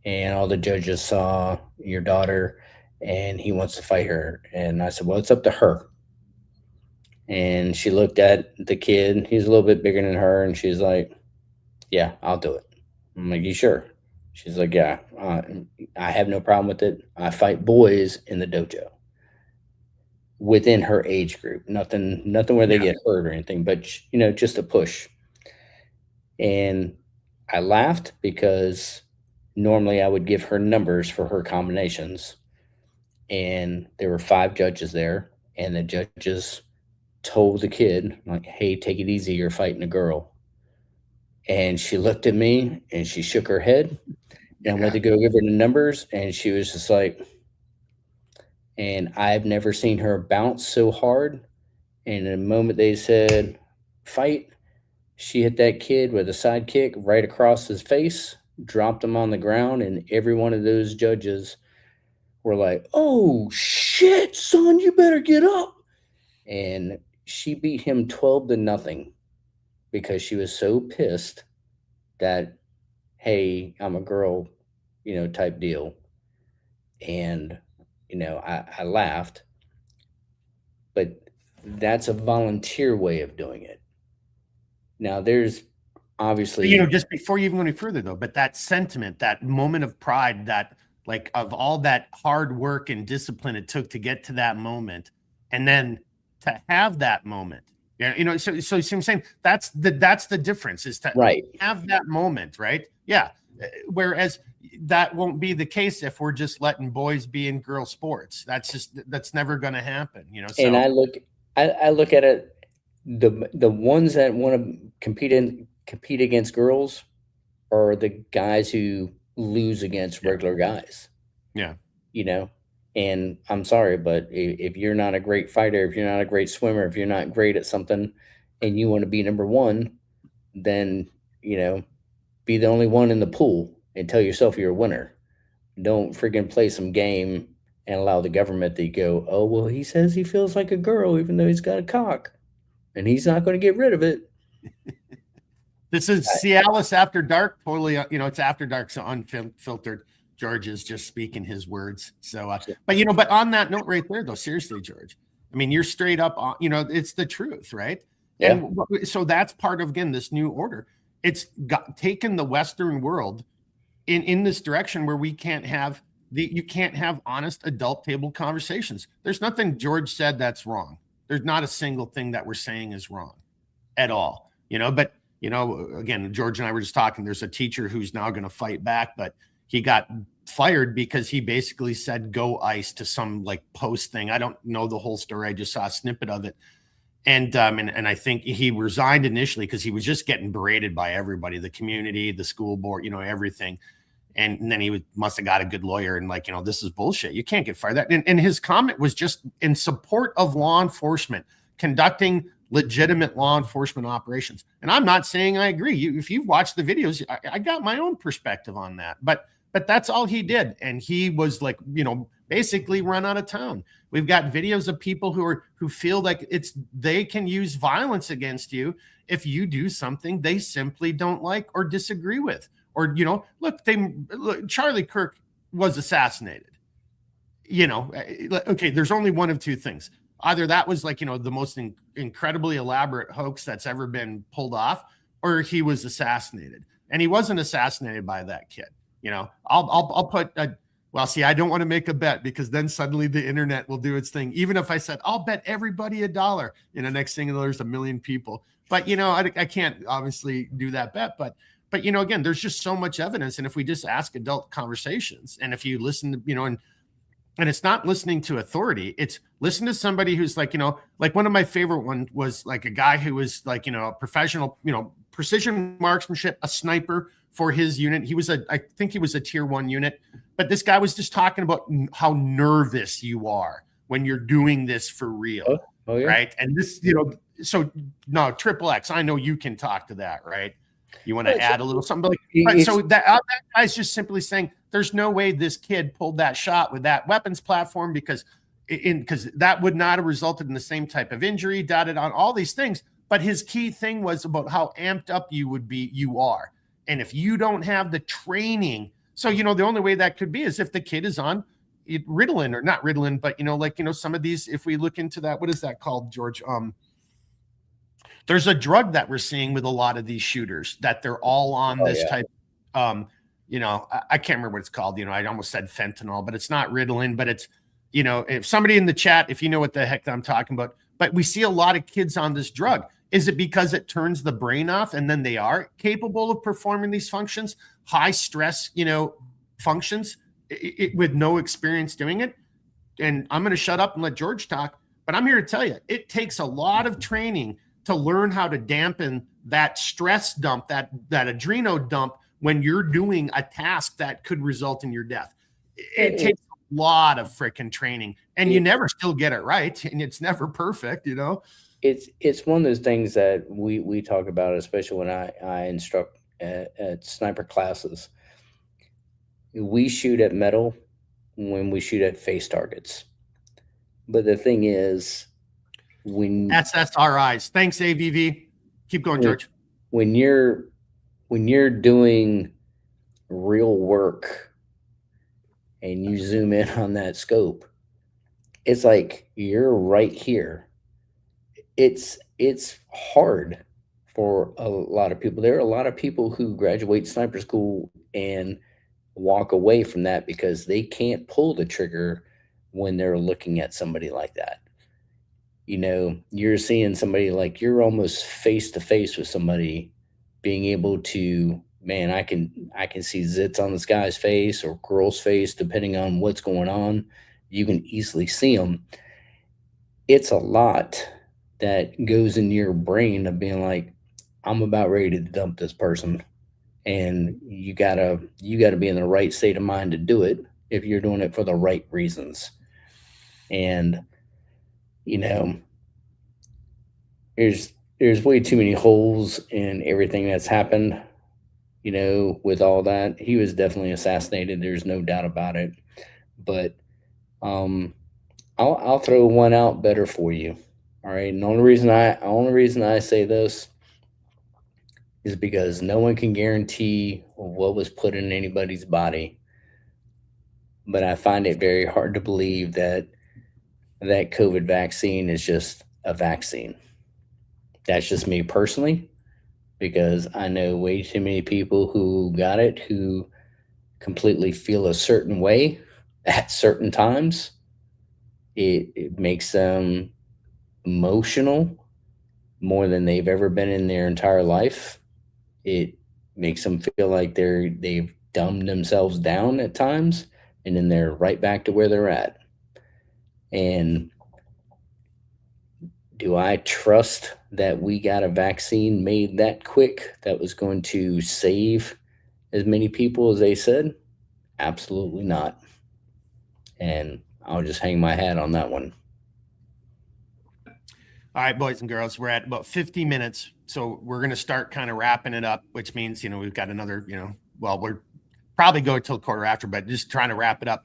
and all the judges saw your daughter, and he wants to fight her. And I said, well, it's up to her. And she looked at the kid. He's a little bit bigger than her, and she's like, yeah, I'll do it. I'm like, you sure? She's like, yeah, I have no problem with it. I fight boys in the dojo within her age group. Nothing where they get hurt or anything, but just a push. And I laughed because normally I would give her numbers for her combinations. And there were 5 judges there, and the judges told the kid, like, hey, take it easy, you're fighting a girl. And she looked at me and she shook her head, and I went to go give her the numbers, and she was just like, and I've never seen her bounce so hard. And the moment they said fight, she hit that kid with a side kick right across his face, dropped him on the ground, and every one of those judges were like, oh shit, son, you better get up. And she beat him 12-0 because she was so pissed that, hey, I'm a girl, type deal. And, I laughed. But that's a volunteer way of doing it. Now, there's obviously... just before you even go any further, though, but that sentiment, that moment of pride, that of all that hard work and discipline it took to get to that moment, and then to have that moment, so I'm saying that's the difference, is to have that moment, right? Yeah. Whereas that won't be the case if we're just letting boys be in girl sports. That's never going to happen, So. And I look at it, the ones that want to compete against girls are the guys who lose against Yeah. regular guys, Yeah. you know. And I'm sorry, but if you're not a great fighter, if you're not a great swimmer, if you're not great at something, and you want to be number one, then you know, be the only one in the pool and tell yourself you're a winner. Don't freaking play some game and allow the government to go, oh well, he says he feels like a girl even though he's got a cock, and he's not going to get rid of it. This is CLS After Dark. Totally, it's After Dark, so unfiltered. George is just speaking his words. So, but on that note right there, though, seriously, George, I mean, you're straight up, it's the truth, right? Yeah. And so that's part of, again, this new order. It's taken the Western world in this direction where you can't have honest adult table conversations. There's nothing George said that's wrong. There's not a single thing that we're saying is wrong at all, but again, George and I were just talking, there's a teacher who's now going to fight back, but he got fired because he basically said go ice to some like post thing. I don't know the whole story. I just saw a snippet of it. And I think he resigned initially because he was just getting berated by everybody, the community, the school board, everything. And then he must have got a good lawyer and this is bullshit. You can't get fired. And his comment was just in support of law enforcement conducting legitimate law enforcement operations. And I'm not saying I agree. If you've watched the videos, I got my own perspective on that. But that's all he did. And he was basically run out of town. We've got videos of people who feel like they can use violence against you if you do something they simply don't like or disagree with. Or, look, Charlie Kirk was assassinated. Okay, there's only one of two things. Either that was the most incredibly elaborate hoax that's ever been pulled off, or he was assassinated. And he wasn't assassinated by that kid. I'll put well, see, I don't want to make a bet because then suddenly the internet will do its thing. Even if I said, I'll bet everybody $1, next thing there's 1 million people. But, I can't obviously do that bet. But again, there's just so much evidence. And if we just ask adult conversations and if you listen to, and it's not listening to authority, it's listen to somebody who's like one of my favorite ones was like a guy who was a professional, precision marksmanship, a sniper for his unit. I think he was a tier 1 unit, but this guy was just talking about how nervous you are when you're doing this for real. Oh yeah. Right. And this, so no, Triple X, I know you can talk to that, right? You want to add a little something so that guy's just simply saying there's no way this kid pulled that shot with that weapons platform because that would not have resulted in the same type of injury, dotted on all these things. But his key thing was about how amped up you are. And if you don't have the training, so, the only way that could be is if the kid is on Ritalin or not Ritalin, but, some of these, if we look into that, what is that called, George? There's a drug that we're seeing with a lot of these shooters that they're all on this type. I can't remember what it's called. I almost said fentanyl, but it's not Ritalin. But it's, if somebody in the chat, if you know what the heck I'm talking about, but we see a lot of kids on this drug. Is it because it turns the brain off and then they are capable of performing these functions, high stress, functions with no experience doing it? And I'm going to shut up and let George talk, but I'm here to tell you, it takes a lot of training to learn how to dampen that stress dump, that adreno dump when you're doing a task that could result in your death. It takes a lot of freaking training, and you never still get it right, and it's never perfect, It's one of those things that we talk about, especially when I instruct at sniper classes. We shoot at metal when we shoot at face targets. But the thing is, when SSRIs. Thanks, AVV. Keep going, George. When you're doing real work and you zoom in on that scope, it's like you're right here. It's hard for a lot of people. There are a lot of people who graduate sniper school and walk away from that because they can't pull the trigger when they're looking at somebody like that. You're seeing somebody like you're almost face to face with somebody, being able to, man, I can see zits on this guy's face or girl's face, depending on what's going on. You can easily see them. It's a lot that goes into your brain of being like, I'm about ready to dump this person. And you gotta be in the right state of mind to do it if you're doing it for the right reasons. And you know, there's way too many holes in everything that's happened. With all that, he was definitely assassinated. There's no doubt about it. But um, I'll throw one out better for you. All right. And the only reason I say this is because no one can guarantee what was put in anybody's body. But I find it very hard to believe that COVID vaccine is just a vaccine. That's just me personally, because I know way too many people who got it who completely feel a certain way at certain times. It makes them emotional more than they've ever been in their entire life. It makes them feel like they've dumbed themselves down at times, and then they're right back to where they're at. And do I trust that we got a vaccine made that quick that was going to save as many people as they said? Absolutely not. And I'll just hang my hat on that one. All right, boys and girls, we're at about 50 minutes. So we're going to start kind of wrapping it up, which means, we've got another, we're probably going till quarter after, but just trying to wrap it up.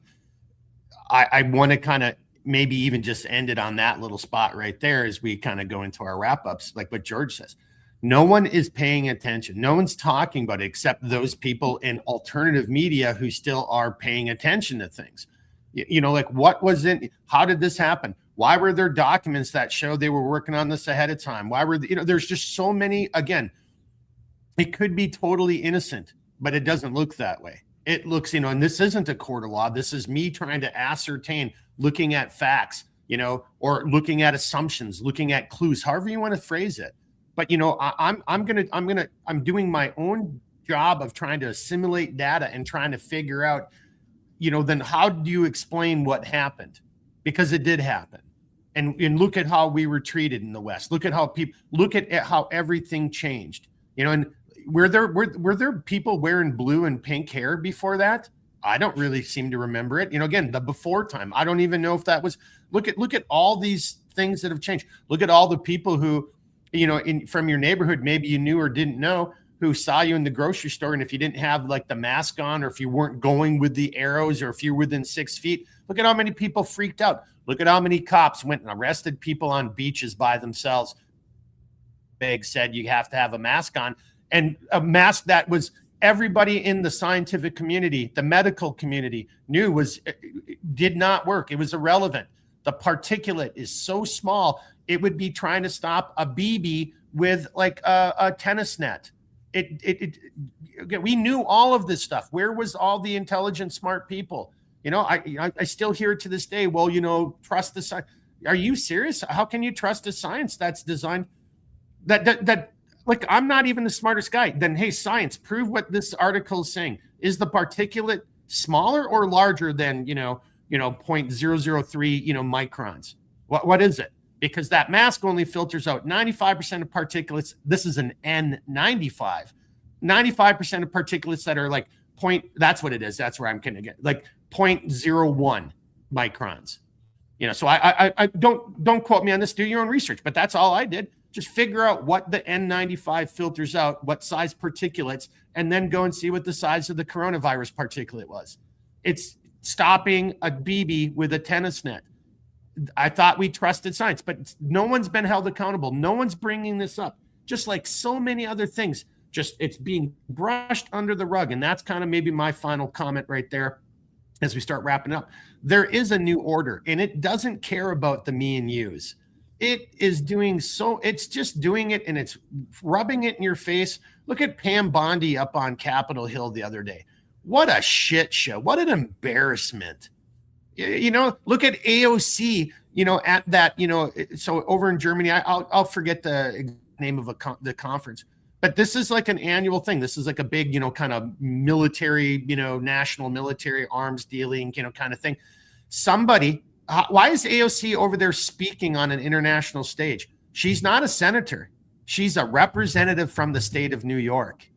I want to kind of maybe even just end it on that little spot right there as we kind of go into our wrap ups, like what George says. No one is paying attention. No one's talking about it except those people in alternative media who still are paying attention to things. Like what was in, how did this happen? Why were there documents that show they were working on this ahead of time? Why were, there's just so many, again, it could be totally innocent, but it doesn't look that way. It looks, and this isn't a court of law. This is me trying to ascertain, looking at facts, or looking at assumptions, looking at clues, however you want to phrase it. But, I'm doing my own job of trying to assimilate data and trying to figure out, then how do you explain what happened? Because it did happen. And look at how we were treated in the West. Look at how how everything changed, and were there people wearing blue and pink hair before that? I don't really seem to remember it. Again, the before time, I don't even know if that was, look at all these things that have changed. Look at all the people who, from your neighborhood, maybe you knew or didn't know, who saw you in the grocery store. And if you didn't have like the mask on, or if you weren't going with the arrows, or if you're within 6 feet, look at how many people freaked out. Look at how many cops went and arrested people on beaches by themselves. Big said you have to have a mask on, and a mask that was everybody in the scientific community, the medical community knew did not work. It was irrelevant. The particulate is so small, it would be trying to stop a BB with like a tennis net. We knew all of this stuff. Where was all the intelligent, smart people? I still hear it to this day. Well, trust the science. Are you serious? How can you trust a science that's designed that like, I'm not even the smartest guy? Then, hey, science, prove what this article is saying. Is the particulate smaller or larger than 0.003 microns? What is it? Because that mask only filters out 95% of particulates. This is an N95. 95% of particulates that are like that's what it is. That's where I'm going to get like 0.01 microns. So I don't quote me on this. Do your own research, but that's all I did. Just figure out what the N95 filters out, what size particulates, and then go and see what the size of the coronavirus particulate was. It's stopping a BB with a tennis net. I thought we trusted science, but no one's been held accountable. No one's bringing this up. Just like so many other things, it's being brushed under the rug. And that's kind of maybe my final comment right there as we start wrapping up. There is a new order, and it doesn't care about the me and yous. It is doing so. It's just doing it, and it's rubbing it in your face. Look at Pam Bondi up on Capitol Hill the other day. What a shit show. What an embarrassment. Look at AOC, at that, so over in Germany, I'll forget the name of the conference, but this is like an annual thing. This is like a big, kind of military, national military arms dealing, kind of thing. Why is AOC over there speaking on an international stage? She's not a senator. She's a representative from the state of New York.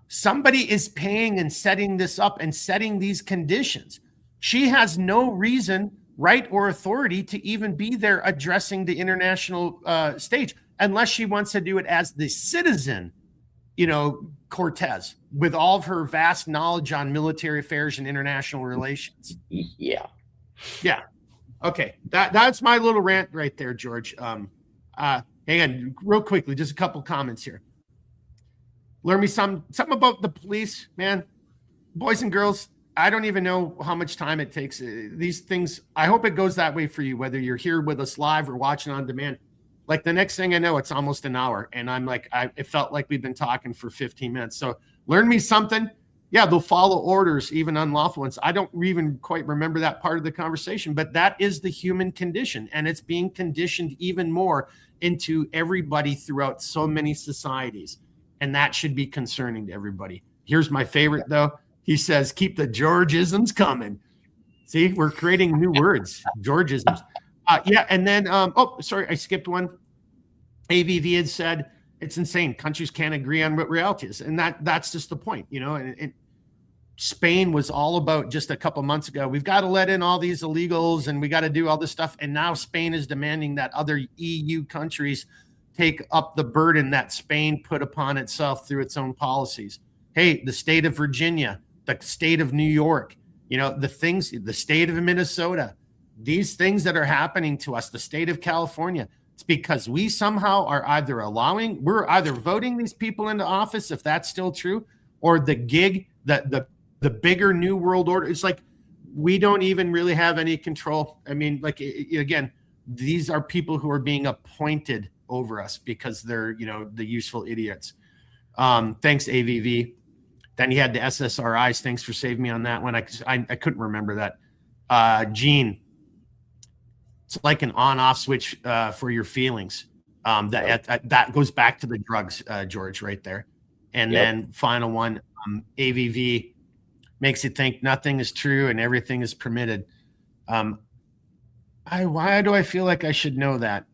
Somebody is paying and setting this up and setting these conditions. She has no reason, right, or authority to even be there addressing the international stage, unless she wants to do it as the citizen, Cortez, with all of her vast knowledge on military affairs and international relations. Yeah. Okay, that's my little rant right there, George. Hang on, real quickly, just a couple comments here. Learn me something about the police, man. Boys and girls, I don't even know how much time it takes. These things, I hope it goes that way for you, whether you're here with us live or watching on demand. Like the next thing I know, it's almost an hour. And I'm like, it felt like we've been talking for 15 minutes. So learn me something. Yeah, they'll follow orders, even unlawful ones. I don't even quite remember that part of the conversation, but that is the human condition. And it's being conditioned even more into everybody throughout so many societies. And that should be concerning to everybody. Here's my favorite, though. He says, keep the Georgisms coming. See, we're creating new words, Georgisms. Yeah, and then, sorry, I skipped one. AVV had said, it's insane. Countries can't agree on what reality is. And that's just the point, and Spain was all about just a couple months ago, we've got to let in all these illegals and we got to do all this stuff. And now Spain is demanding that other EU countries take up the burden that Spain put upon itself through its own policies. Hey, the state of Virginia, the state of New York, the state of Minnesota, these things that are happening to us, the state of California, it's because we somehow are we're either voting these people into office, if that's still true, or the gig, the bigger new world order. It's like, we don't even really have any control. I mean, like, again, these are people who are being appointed over us because they're, the useful idiots. Thanks, AVV. Then you had the SSRIs. Thanks for saving me on that one. I couldn't remember that. Gene, it's like an on-off switch for your feelings. That goes back to the drugs, George, right there. And then final one, AVV makes you think nothing is true and everything is permitted. Why do I feel like I should know that?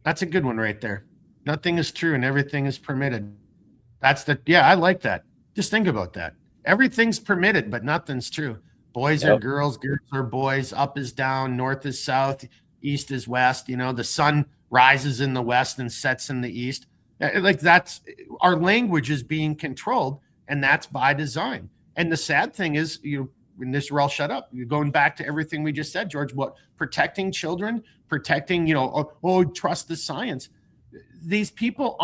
That's a good one right there. Nothing is true and everything is permitted. I like that. Just think about that. Everything's permitted, but nothing's true. Boys are girls, girls are boys, up is down, north is south, east is west. The sun rises in the west and sets in the east. Like, that's, our language is being controlled, and that's by design. And the sad thing is, when this, we're all shut up. You're going back to everything we just said, George, what protecting children, protecting, trust the science. These people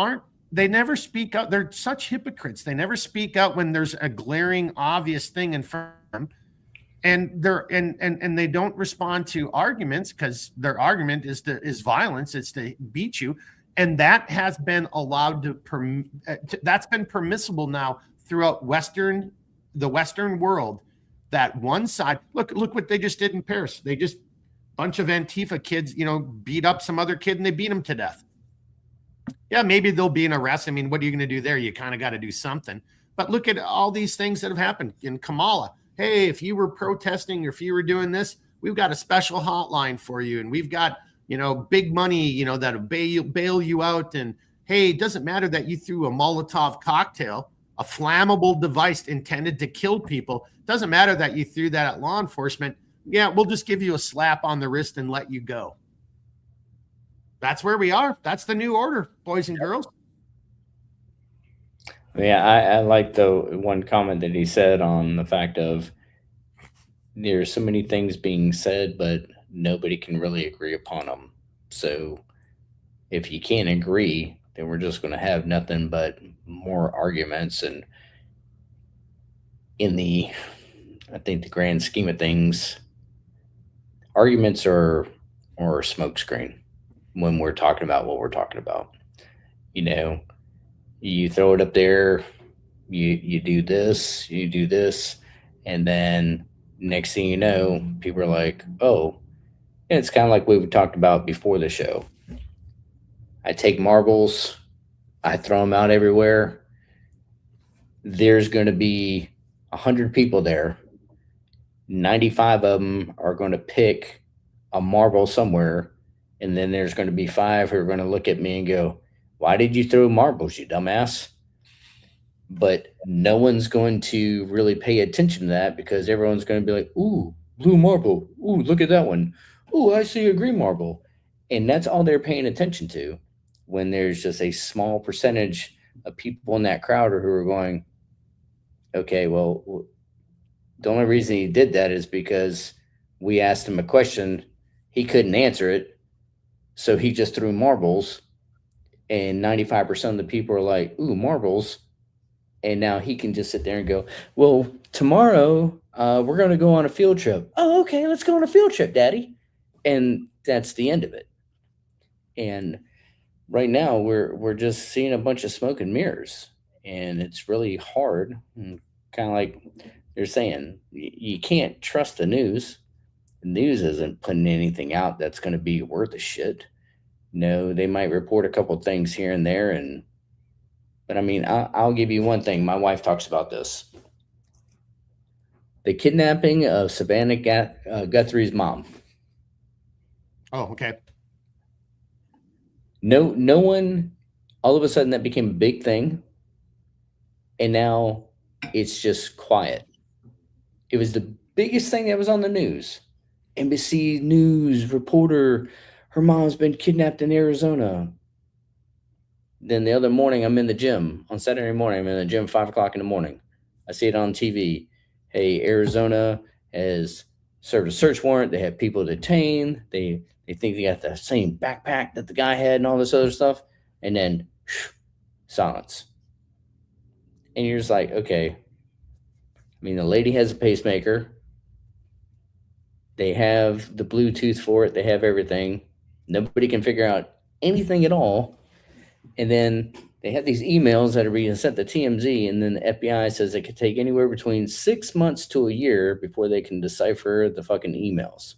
they never speak out. They're such hypocrites. They never speak out when there's a glaring, obvious thing in front of them. And they don't respond to arguments, because their argument is violence. It's to beat you. And that has been allowed that's been permissible now throughout the Western world. That one side, look what they just did in Paris. They just, bunch of Antifa kids, beat up some other kid and they beat him to death. Yeah, maybe there'll be an arrest. I mean, what are you going to do there? You kind of got to do something. But look at all these things that have happened in Kamala. Hey, if you were protesting or if you were doing this, we've got a special hotline for you. And we've got, big money, that'll bail you out. And hey, it doesn't matter that you threw a Molotov cocktail, a flammable device intended to kill people. It doesn't matter that you threw that at law enforcement. Yeah, we'll just give you a slap on the wrist and let you go. That's where we are. That's the new order, boys and girls. Yeah, I like the one comment that he said on the fact of there's so many things being said, but nobody can really agree upon them. So if you can't agree, then we're just going to have nothing but more arguments. And I think the grand scheme of things, arguments are a smokescreen when we're talking about what we're talking about. You throw it up there, you do this, and then next thing you know, people are like, oh, and it's kind of like we talked about before the show. I take marbles, I throw them out everywhere. There's going to be 100 people there. 95 of them are going to pick a marble somewhere And then there's going to be 5 who are going to look at me and go, "Why did you throw marbles, you dumbass?" But no one's going to really pay attention to that because everyone's going to be like, "Ooh, blue marble. Ooh, look at that one. Ooh, I see a green marble." And that's all they're paying attention to, when there's just a small percentage of people in that crowd who are going, "Okay, well, the only reason he did that is because we asked him a question, he couldn't answer it, so he just threw marbles." And 95% of the people are like, "Ooh, marbles." And now he can just sit there and go, "Well, tomorrow we're going to go on a field trip." "Oh, okay, let's go on a field trip, Daddy." And that's the end of it. And right now we're just seeing a bunch of smoke and mirrors, and it's really hard. Kind of like they're saying, you can't trust the news. The news isn't putting anything out that's going to be worth a shit. No, they might report a couple things here and there, and but I mean, I'll give you one thing. My wife talks about this: the kidnapping of Savannah Guthrie's mom. Oh, okay. No one. All of a sudden, that became a big thing, and now it's just quiet. It was the biggest thing that was on the news. NBC News reporter, her mom's been kidnapped in Arizona. Then the other morning, I'm in the gym. On Saturday morning, I'm in the gym 5 o'clock in the morning. I see it on TV. Hey, Arizona has served a search warrant. They have people detained. They think they got the same backpack that the guy had and all this other stuff. And then silence. And you're just like, okay. I mean, the lady has a pacemaker. They have the Bluetooth for it. They have everything. Nobody can figure out anything at all. And then they have these emails that are being sent to TMZ, and then the FBI says it could take anywhere between 6 months to a year before they can decipher the fucking emails.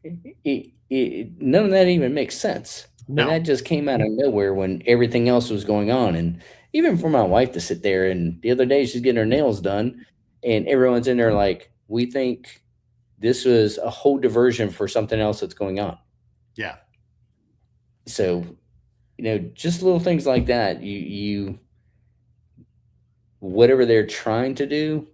None of that even makes sense. No. And that just came out of nowhere when everything else was going on. And even for my wife to sit there, and the other day she's getting her nails done, and everyone's in there like, we think this was a whole diversion for something else that's going on. Yeah. So, just little things like that, you whatever they're trying to do,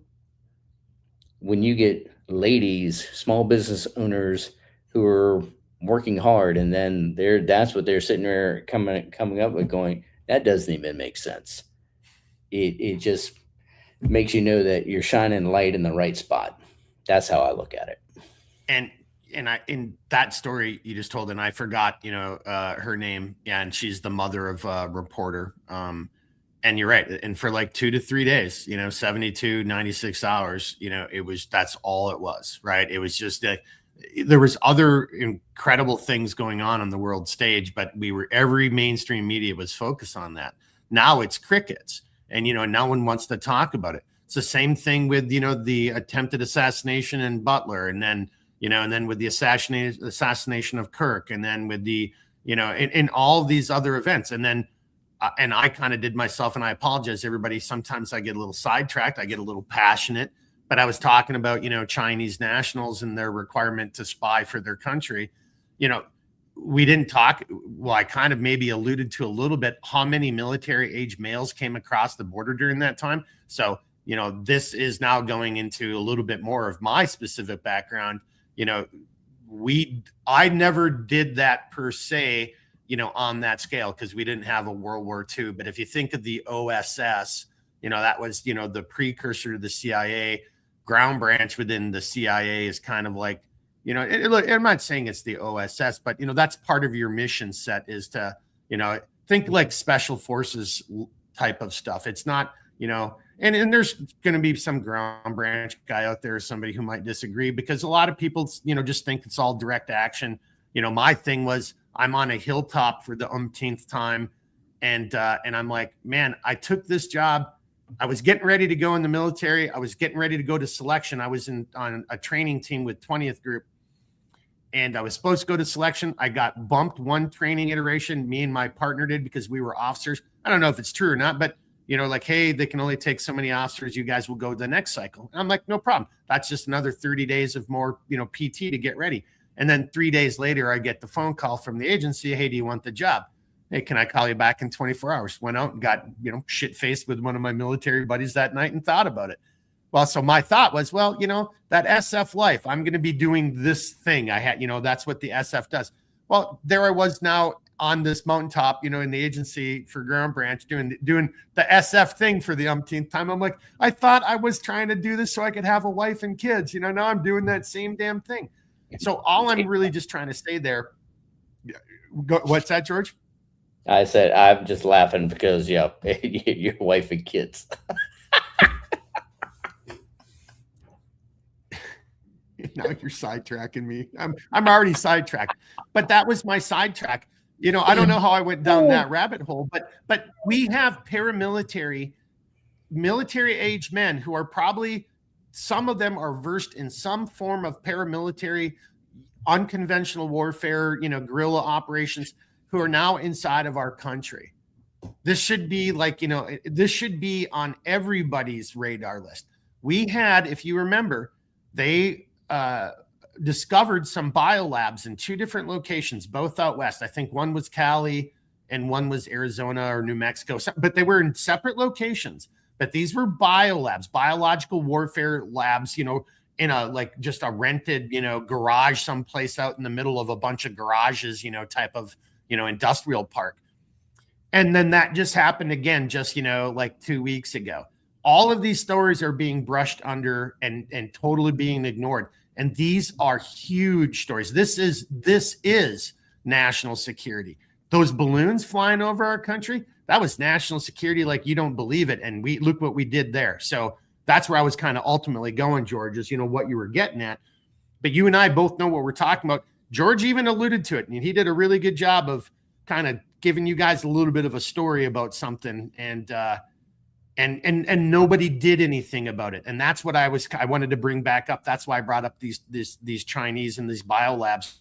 when you get ladies, small business owners who are working hard, and then that's what they're sitting there coming up with, going, that doesn't even make sense. It just makes you know that you're shining light in the right spot. That's how I look at it. And in that story you just told, and I forgot, her name. Yeah. And she's the mother of a reporter. And you're right. And for like 2 to 3 days, 72, 96 hours, that's all it was. Right. It was just that there was other incredible things going on the world stage, but every mainstream media was focused on that. Now it's crickets, and, no one wants to talk about it. It's the same thing with, the attempted assassination in Butler, and then, and then with the assassination of Kirk, and then with the, in all of these other events. And then, and I kind of did myself, and I apologize, everybody. Sometimes I get a little sidetracked. I get a little passionate, but I was talking about, Chinese nationals and their requirement to spy for their country. We didn't talk. Well, I kind of maybe alluded to a little bit how many military age males came across the border during that time. So, this is now going into a little bit more of my specific background. I never did that per se, on that scale, because we didn't have a World War II. But if you think of the OSS, that was, the precursor to the CIA. Ground branch within the CIA is kind of like, I'm not saying it's the OSS, but, that's part of your mission set, is to, think like special forces type of stuff. It's not, and there's going to be some ground branch guy out there, somebody who might disagree, because a lot of people, just think it's all direct action. My thing was, I'm on a hilltop for the umpteenth time. And I'm like, man, I took this job. I was getting ready to go in the military. I was getting ready to go to selection. I was on a training team with 20th Group, and I was supposed to go to selection. I got bumped one training iteration. Me and my partner did, because we were officers. I don't know if it's true or not, but like, hey, they can only take so many officers. You guys will go to the next cycle. And I'm like, no problem. That's just another 30 days of more, PT to get ready. And then 3 days later, I get the phone call from the agency. Hey, do you want the job? Hey, can I call you back in 24 hours? Went out and got, shit faced with one of my military buddies that night and thought about it. Well, so my thought was, well, that SF life, I'm going to be doing this thing. I had, that's what the SF does. Well, there I was now on this mountaintop, in the agency for Ground Branch doing the SF thing for the umpteenth time. I'm like, I thought I was trying to do this so I could have a wife and kids. Now I'm doing that same damn thing. So all I'm really just trying to say there. What's that, George? I said, I'm just laughing because, your wife and kids. Now you're sidetracking me. I'm already sidetracked, but that was my sidetrack. I don't know how I went down that rabbit hole, but we have military age men who are probably, some of them are versed in some form of paramilitary, unconventional warfare, guerrilla operations, who are now inside of our country. This should be this should be on everybody's radar list. We had, if you remember, they discovered some biolabs in 2 different locations, both out west. I think one was Cali and one was Arizona or New Mexico, but they were in separate locations. But these were biolabs, biological warfare labs, in just a rented, garage someplace out in the middle of a bunch of garages, type of, industrial park. And then that just happened again, just, 2 weeks ago. All of these stories are being brushed under and totally being ignored. And these are huge stories. This is national security. Those balloons flying over our country, that was national security like you don't believe it. And we look what we did there. So that's where I was kind of ultimately going, George, is, what you were getting at. But you and I both know what we're talking about. George even alluded to it. And he did a really good job of kind of giving you guys a little bit of a story about something. And nobody did anything about it. And that's what I wanted to bring back up. That's why I brought up these Chinese and these biolabs,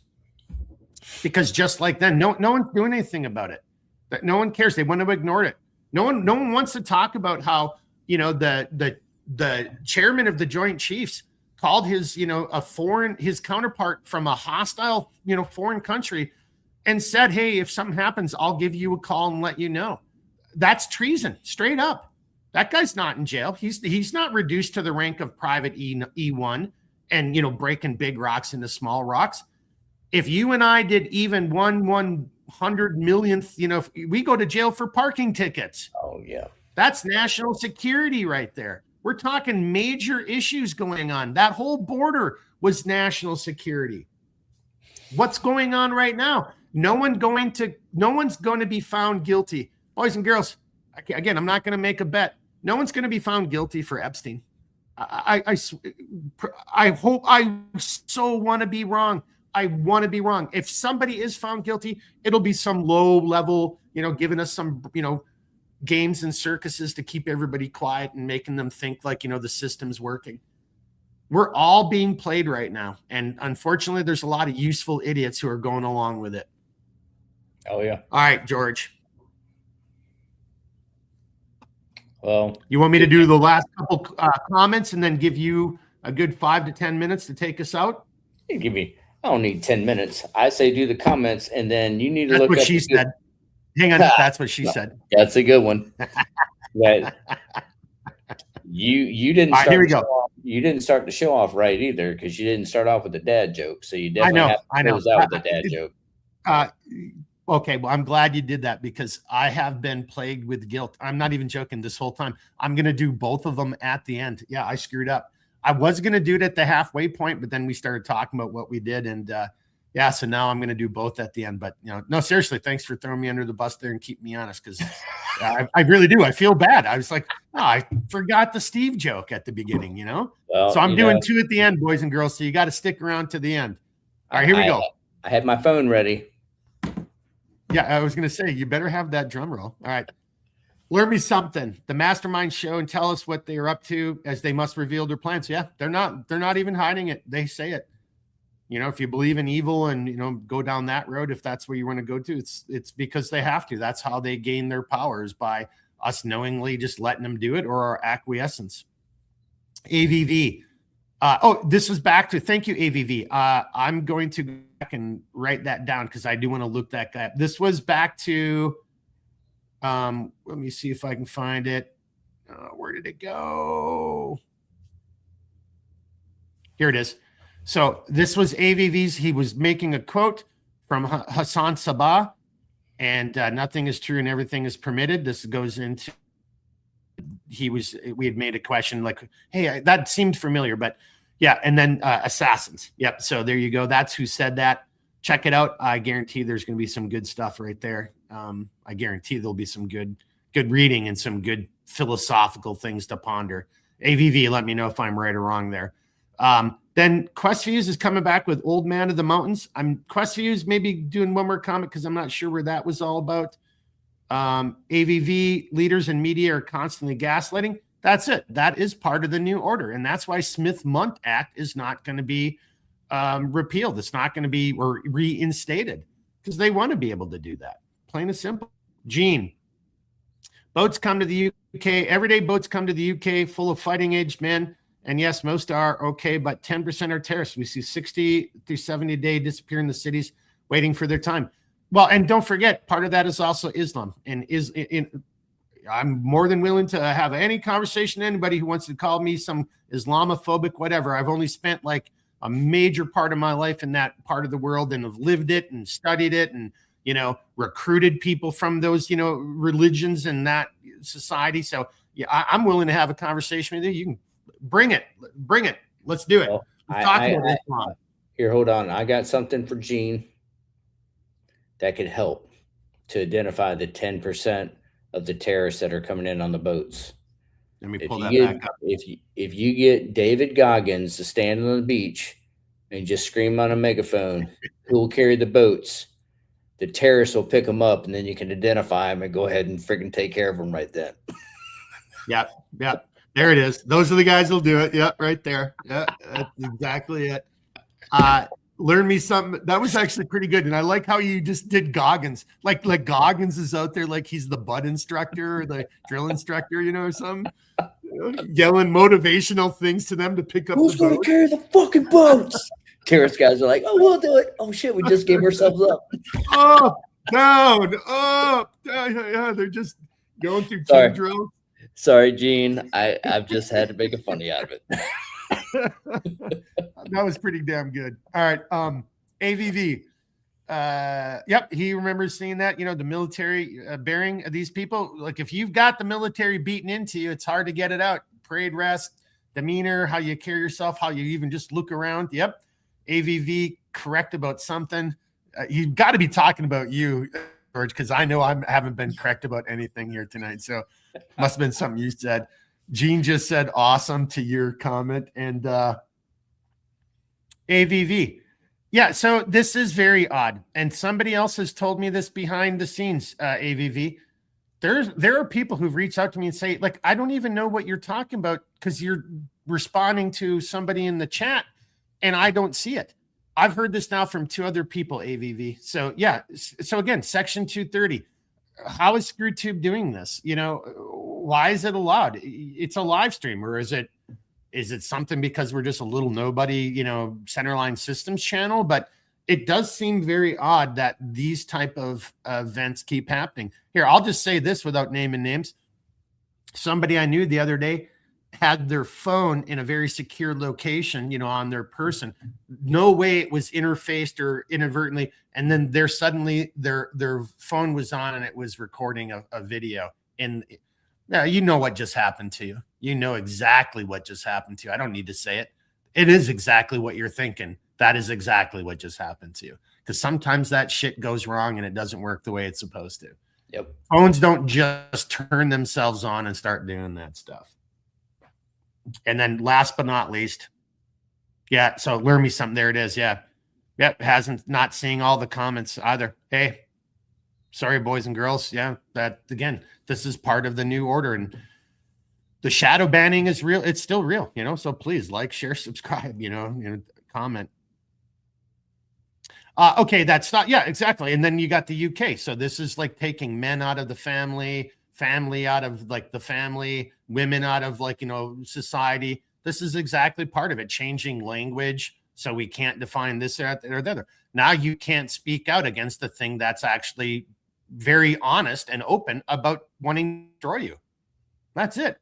because just like then, no one's doing anything about it. That no one cares. They want to ignore it. No one wants to talk about how, the chairman of the Joint Chiefs called his, his counterpart from a hostile, foreign country and said, hey, if something happens, I'll give you a call and let you know. That's treason, straight up. That guy's not in jail. He's not reduced to the rank of private E1 and, breaking big rocks into small rocks. If you and I did even 1/100 millionth, we go to jail for parking tickets. Oh, yeah. That's national security right there. We're talking major issues going on. That whole border was national security. What's going on right now? No one's going to be found guilty. Boys and girls, again, I'm not going to make a bet. No one's going to be found guilty for Epstein. I hope, I so want to be wrong. I want to be wrong. If somebody is found guilty, it'll be some low level, giving us some, games and circuses to keep everybody quiet and making them think like, the system's working. We're all being played right now. And unfortunately, there's a lot of useful idiots who are going along with it. Oh, yeah. All right, George. Well, you want me to do the last couple comments and then give you a good 5 to 10 minutes to take us out? I don't need 10 minutes. I say do the comments, and then you need to look at what she said. Hang on, that's what she said. That's a good one. That you didn't start. Here we go. You didn't start the show off right either, because you didn't start off with a dad joke. So you definitely have to close out with a dad joke. Okay, well, I'm glad you did that, because I have been plagued with guilt. I'm not even joking this whole time. I'm going to do both of them at the end. Yeah, I screwed up. I was going to do it at the halfway point, but then we started talking about what we did. And so now I'm going to do both at the end. But, no, seriously, thanks for throwing me under the bus there and keeping me honest, because I really do. I feel bad. I was like, I forgot the Steve joke at the beginning, Well, so I'm doing 2 at the end, boys and girls. So you got to stick around to the end. All right, here we go. I had my phone ready. Yeah, I was going to say, you better have that drum roll. All right. Learn me something. The Mastermind Show, and tell us what they are up to, as they must reveal their plans. Yeah, they're not even hiding it. They say it. If you believe in evil and, go down that road, if that's where you want to go to, it's because they have to. That's how they gain their powers, by us knowingly just letting them do it or our acquiescence. AVV. This was back to, thank you, AVV. I'm going to go back and write that down because I do want to look that guy up. This was back to, let me see if I can find it. Where did it go? Here it is. So this was AVV's. He was making a quote from Hassan Sabah, and nothing is true and everything is permitted. This goes into, we had made a question like, hey, that seemed familiar, but yeah. And then assassins. Yep. So there you go. That's who said that. Check it out. I guarantee there's going to be some good stuff right there. I guarantee there'll be some good reading and some good philosophical things to ponder. AVV, let me know if I'm right or wrong there. Then Questviews is coming back with Old Man of the Mountains. Questviews maybe doing one more comment because I'm not sure where that was all about. AVV leaders and media are constantly gaslighting. That's it. That is part of the new order. And that's why Smith-Mundt Act is not going to be repealed. It's not going to be reinstated because they want to be able to do that. Plain and simple. Gene, boats come to the UK. Everyday boats come to the UK full of fighting-aged men. And yes, most are okay, but 10% are terrorists. We see 60 to 70 day disappear in the cities waiting for their time. Well, and don't forget, part of that is also Islam. And I'm more than willing to have any conversation with anybody who wants to call me some Islamophobic, whatever. I've only spent like a major part of my life in that part of the world and have lived it and studied it and, recruited people from those, religions and that society. So yeah, I'm willing to have a conversation with you. You can bring it. Let's do it. Well, Here, hold on. I got something for Gene that could help to identify the 10% of the terrorists that are coming in on the boats. Let me pull that back up. If you get David Goggins to stand on the beach and just scream on a megaphone, who will carry the boats? The terrorists will pick them up, and then you can identify them and go ahead and freaking take care of them right then. Yeah. There it is. Those are the guys who'll do it. Yeah, right there. Yeah, that's exactly it. Learn me something. That was actually pretty good. And I like how you just did Goggins. Like Goggins is out there like he's the butt instructor or the drill instructor, or something. Yelling motivational things to them to pick up Who's the boat. Who's going to carry the fucking boats? Terrorist guys are like, oh, we'll do it. Oh, shit, we just gave ourselves up. Up, down, up. Yeah, they're just going through team drills. Sorry, Gene. I've just had to make a funny out of it. That was pretty damn good. All right. AVV. Yep. He remembers seeing that, the military bearing of these people. Like if you've got the military beaten into you, it's hard to get it out. Parade rest, demeanor, how you carry yourself, how you even just look around. Yep. AVV, correct about something. You've got to be talking about you, George, because I know I haven't been correct about anything here tonight. So must have been something you said. Gene just said awesome to your comment. And AVV. Yeah, so this is very odd. And somebody else has told me this behind the scenes, AVV. There are people who've reached out to me and say, like, I don't even know what you're talking about because you're responding to somebody in the chat and I don't see it. I've heard this now from 2 other people, AVV. So yeah. So again, Section 230. How is ScrewTube doing this? Why is it allowed? It's a live stream, or is it something because we're just a little nobody, centerline systems channel? But it does seem very odd that these type of events keep happening. Here, I'll just say this without naming names. Somebody I knew the other day had their phone in a very secure location, on their person. No way it was interfaced or inadvertently. And then suddenly their phone was on and it was recording a video. And you know what just happened to you. You know exactly what just happened to you. I don't need to say it. It is exactly what you're thinking. That is exactly what just happened to you. Because sometimes that shit goes wrong and it doesn't work the way it's supposed to. Yep. Phones don't just turn themselves on and start doing that stuff. And then last but not least, yeah, so learn me something. There it is. Yeah. Yep. Not seeing all the comments either. Hey, sorry, boys and girls. Yeah. That again, this is part of the new order and the shadow banning is real. It's still real, so please like, share, subscribe, comment. Okay. That's not, yeah, exactly. And then you got the UK. So this is like taking men out of the family, family out of like the family, women out of like, society. This is exactly part of it, changing language. So we can't define this or the other. Now you can't speak out against the thing that's actually very honest and open about wanting to destroy you. That's it.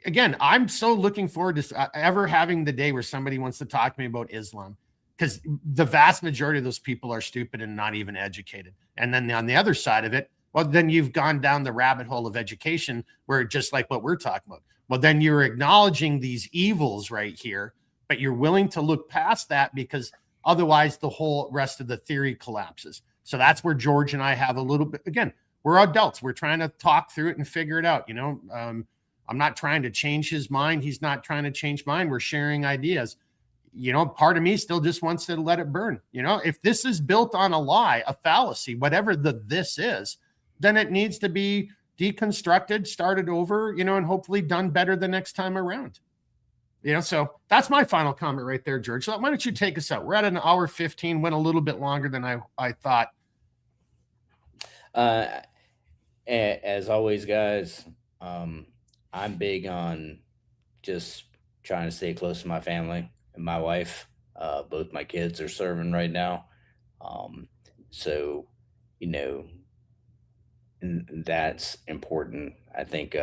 Again, I'm so looking forward to ever having the day where somebody wants to talk to me about Islam, because the vast majority of those people are stupid and not even educated. And then on the other side of it, well, then you've gone down the rabbit hole of education where just like what we're talking about. Well, then you're acknowledging these evils right here, but you're willing to look past that because otherwise the whole rest of the theory collapses. So that's where George and I have a little bit, again, we're adults. We're trying to talk through it and figure it out. I'm not trying to change his mind. He's not trying to change mine. We're sharing ideas. Part of me still just wants to let it burn. If this is built on a lie, a fallacy, whatever this is, then it needs to be deconstructed, started over, and hopefully done better the next time around. So that's my final comment right there, George. So why don't you take us out? We're at an hour 15, went a little bit longer than I thought. As always, guys, I'm big on just trying to stay close to my family and my wife. Both my kids are serving right now. So, and that's important. I think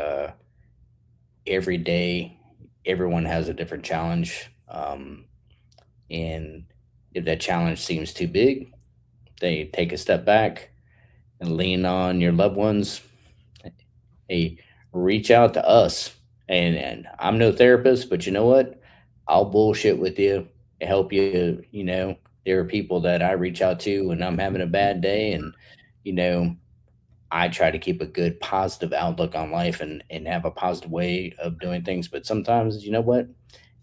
every day, everyone has a different challenge. And if that challenge seems too big, they take a step back and lean on your loved ones. Hey, reach out to us. And I'm no therapist, but you know what? I'll bullshit with you and help you. There are people that I reach out to when I'm having a bad day. And, I try to keep a good positive outlook on life and have a positive way of doing things. But sometimes, you know what?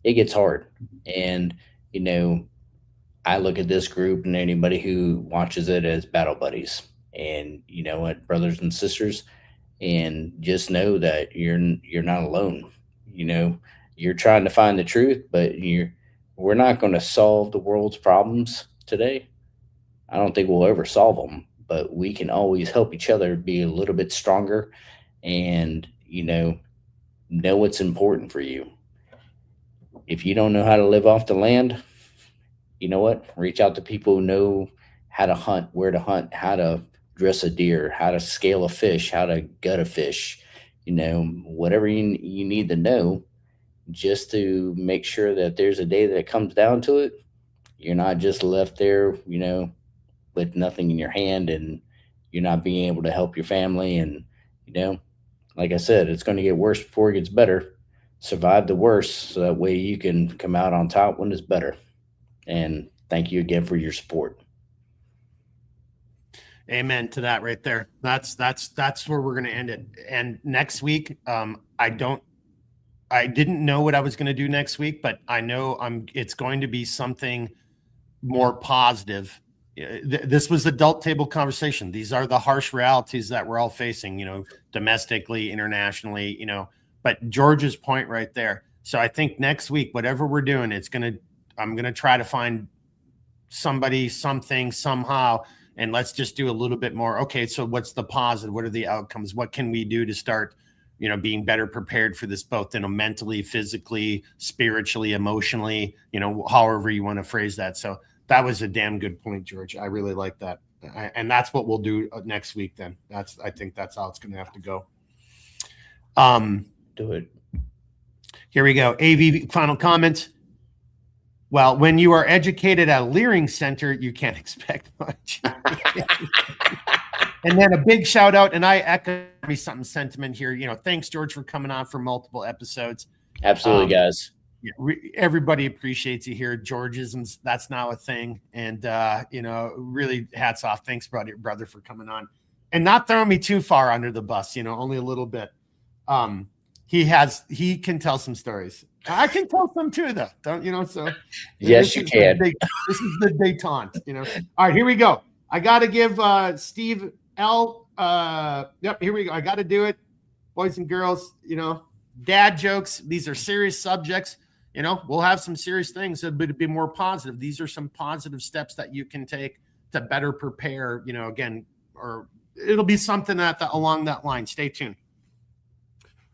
It gets hard. And, I look at this group and anybody who watches it as battle buddies. And you know what, brothers and sisters, and just know that you're not alone. You're trying to find the truth, but we're not going to solve the world's problems today. I don't think we'll ever solve them, but we can always help each other be a little bit stronger and, know what's important for you. If you don't know how to live off the land, you know what? Reach out to people who know how to hunt, where to hunt, how to dress a deer, how to scale a fish, how to gut a fish, whatever you need to know just to make sure that there's a day that it comes down to it. You're not just left there, with nothing in your hand and you're not being able to help your family. And, like I said, it's going to get worse before it gets better. Survive the worst so that way you can come out on top when it's better. And thank you again for your support. Amen to that right there. That's where we're going to end it. And next week, I didn't know what I was going to do next week, but I know it's going to be something more positive. This was adult table conversation. These are the harsh realities that we're all facing, domestically, internationally, but George's point right there. So I think next week, whatever we're doing, I'm going to try to find somebody, something, somehow, and let's just do a little bit more. Okay, so what's the positive? What are the outcomes? What can we do to start, being better prepared for this, both, mentally, physically, spiritually, emotionally, however you want to phrase that. So that was a damn good point, George. I really like that. And that's what we'll do next week. Then I think that's how it's going to have to go. Do it. Here we go. AV final comments. Well, when you are educated at a Leering Center, you can't expect much. And then a big shout out, and I echo me something sentiment here. Thanks, George, for coming on for multiple episodes. Absolutely, guys. Everybody appreciates you here. Georgeisms, that's now a thing. And, really hats off. Thanks, brother, for coming on and not throwing me too far under the bus, only a little bit. He can tell some stories. I can tell some too, though. So yes, you can. This is the detente, All right, here we go. I got to give Steve L. Yep, here we go. I got to do it, boys and girls. Dad jokes. These are serious subjects. We'll have some serious things, but to be more positive. These are some positive steps that you can take to better prepare. Again, or it'll be something along that line. Stay tuned.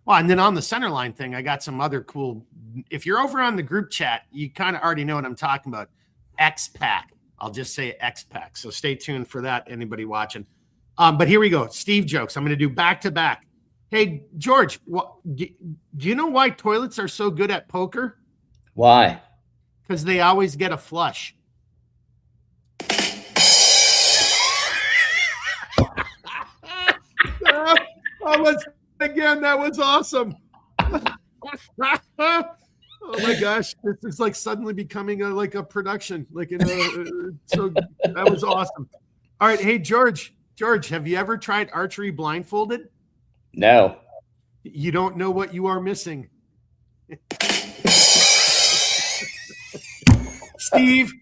Well, and then on the center line thing, I got some other cool. If you're over on the group chat, you kind of already know what I'm talking about. X-Pack. I'll just say X-Pack. So stay tuned for that, anybody watching. But here we go. Steve jokes. I'm going to do back-to-back. Hey, George, do you know why toilets are so good at poker? Why? Because they always get a flush. That was awesome. Oh my gosh, this is like suddenly becoming like a production. So that was awesome. All right, hey George, have you ever tried archery blindfolded? No. You don't know what you are missing. Steve,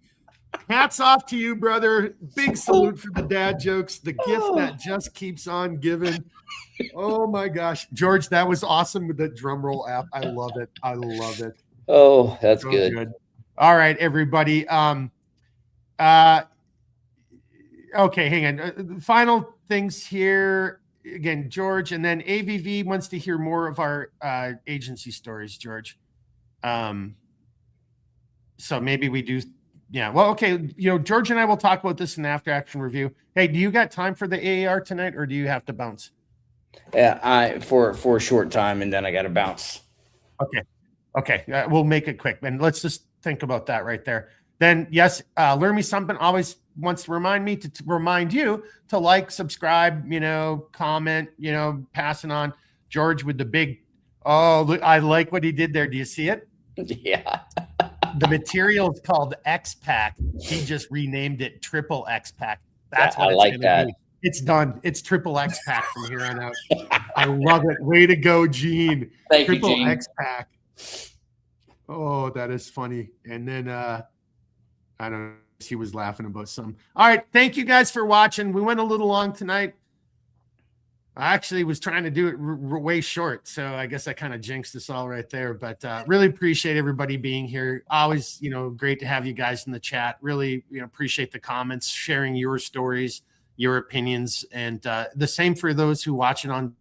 hats off to you, brother. Big salute for the dad jokes. The gift that just keeps on giving. Oh my gosh, George, that was awesome with the drum roll app. I love it. Oh, that's good. All right, everybody. Okay, hang on. Final things here. Again, George, and then AVV wants to hear more of our agency stories, George. So maybe we do. Yeah. Well, okay. George and I will talk about this in the after action review. Hey, do you got time for the AAR tonight, or do you have to bounce? Yeah, for a short time, and then I got to bounce. Okay. We'll make it quick, and let's just think about that right there. Then, yes, Learn Me Something always wants to remind me to remind you to like, subscribe, comment, passing on. George with the big, I like what he did there. Do you see it? Yeah. The material is called X-Pack. He just renamed it Triple X-Pack. That's what it's going to be. It's done. It's Triple X-Pack from here on out. I love it. Way to go, Gene. Thank Triple you, Gene. X-Pack. Oh, that is funny. And then I don't know. She was laughing about something. All right. Thank you guys for watching. We went a little long tonight. I actually was trying to do it way short, so I guess I kind of jinxed us all right there. But really appreciate everybody being here. Always, great to have you guys in the chat. Really, appreciate the comments, sharing your stories, your opinions, and the same for those who watch it on.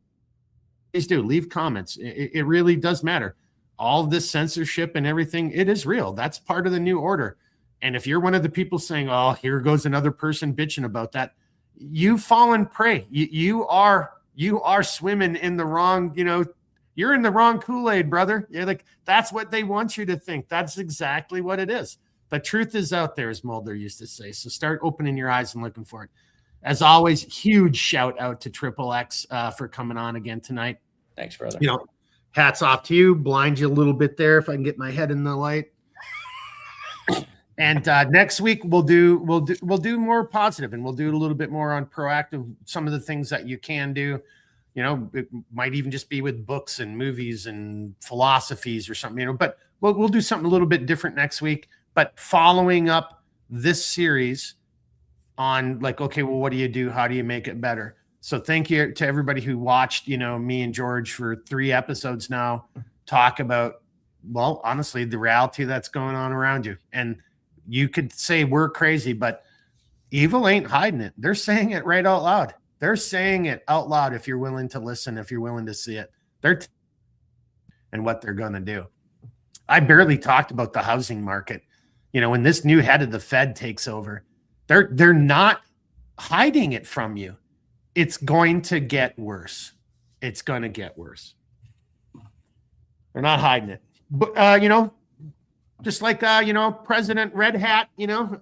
Please do leave comments. It really does matter. All of this censorship and everything, it is real. That's part of the new order. And if you're one of the people saying, "Oh, here goes another person bitching about that," you've fallen prey. You are swimming in the wrong, you're in the wrong Kool-Aid, brother. You're like, that's what they want you to think. That's exactly what it is. The truth is out there, as Mulder used to say. So start opening your eyes and looking for it. As always, huge shout out to Triple X for coming on again tonight. Thanks, brother. Hats off to you. Blind you a little bit there if I can get my head in the light. And next week we'll do more positive, and we'll do a little bit more on proactive. Some of the things that you can do, it might even just be with books and movies and philosophies or something. But we'll do something a little bit different next week. But following up this series on okay, well, what do you do? How do you make it better? So thank you to everybody who watched. Me and George for 3 episodes now talk about, well, honestly, the reality that's going on around you. And you could say we're crazy, but evil ain't hiding it. They're saying it right out loud. They're saying it out loud if you're willing to listen, if you're willing to see it. And what they're going to do. I barely talked about the housing market. When this new head of the Fed takes over, they're not hiding it from you. It's going to get worse. It's going to get worse. They're not hiding it. But, just like, President Red Hat,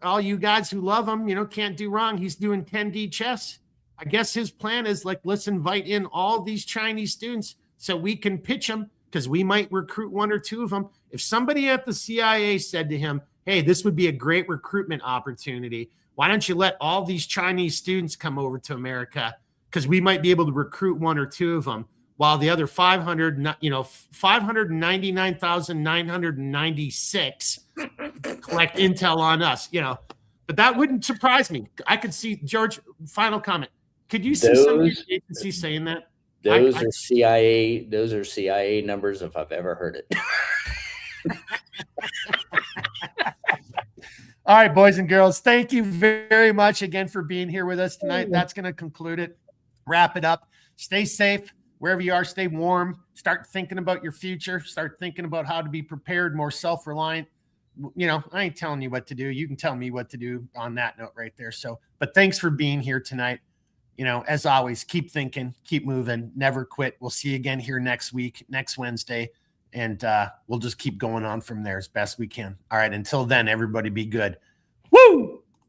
all you guys who love him, can't do wrong. He's doing 10D chess. I guess his plan is let's invite in all these Chinese students so we can pitch them, because we might recruit 1 or 2 of them. If somebody at the CIA said to him, hey, this would be a great recruitment opportunity, why don't you let all these Chinese students come over to America? Because we might be able to recruit 1 or 2 of them, while the other 599,996 collect intel on us, But that wouldn't surprise me. I could see, George, final comment. Could you see some of these agencies saying that? Those are CIA numbers if I've ever heard it. All right, boys and girls, thank you very much again for being here with us tonight. That's going to conclude it. wrap it up. Stay safe wherever you are. Stay warm. Start thinking about your future. Start thinking about how to be prepared, more self-reliant. You know, I ain't telling you what to do. You can tell me what to do on that note right there. So, but thanks for being here tonight. You know, as always, keep thinking, keep moving, never quit. We'll see you again here next week, next Wednesday, and we'll just keep going on from there as best we can. All right. Until then, everybody be good. Woo!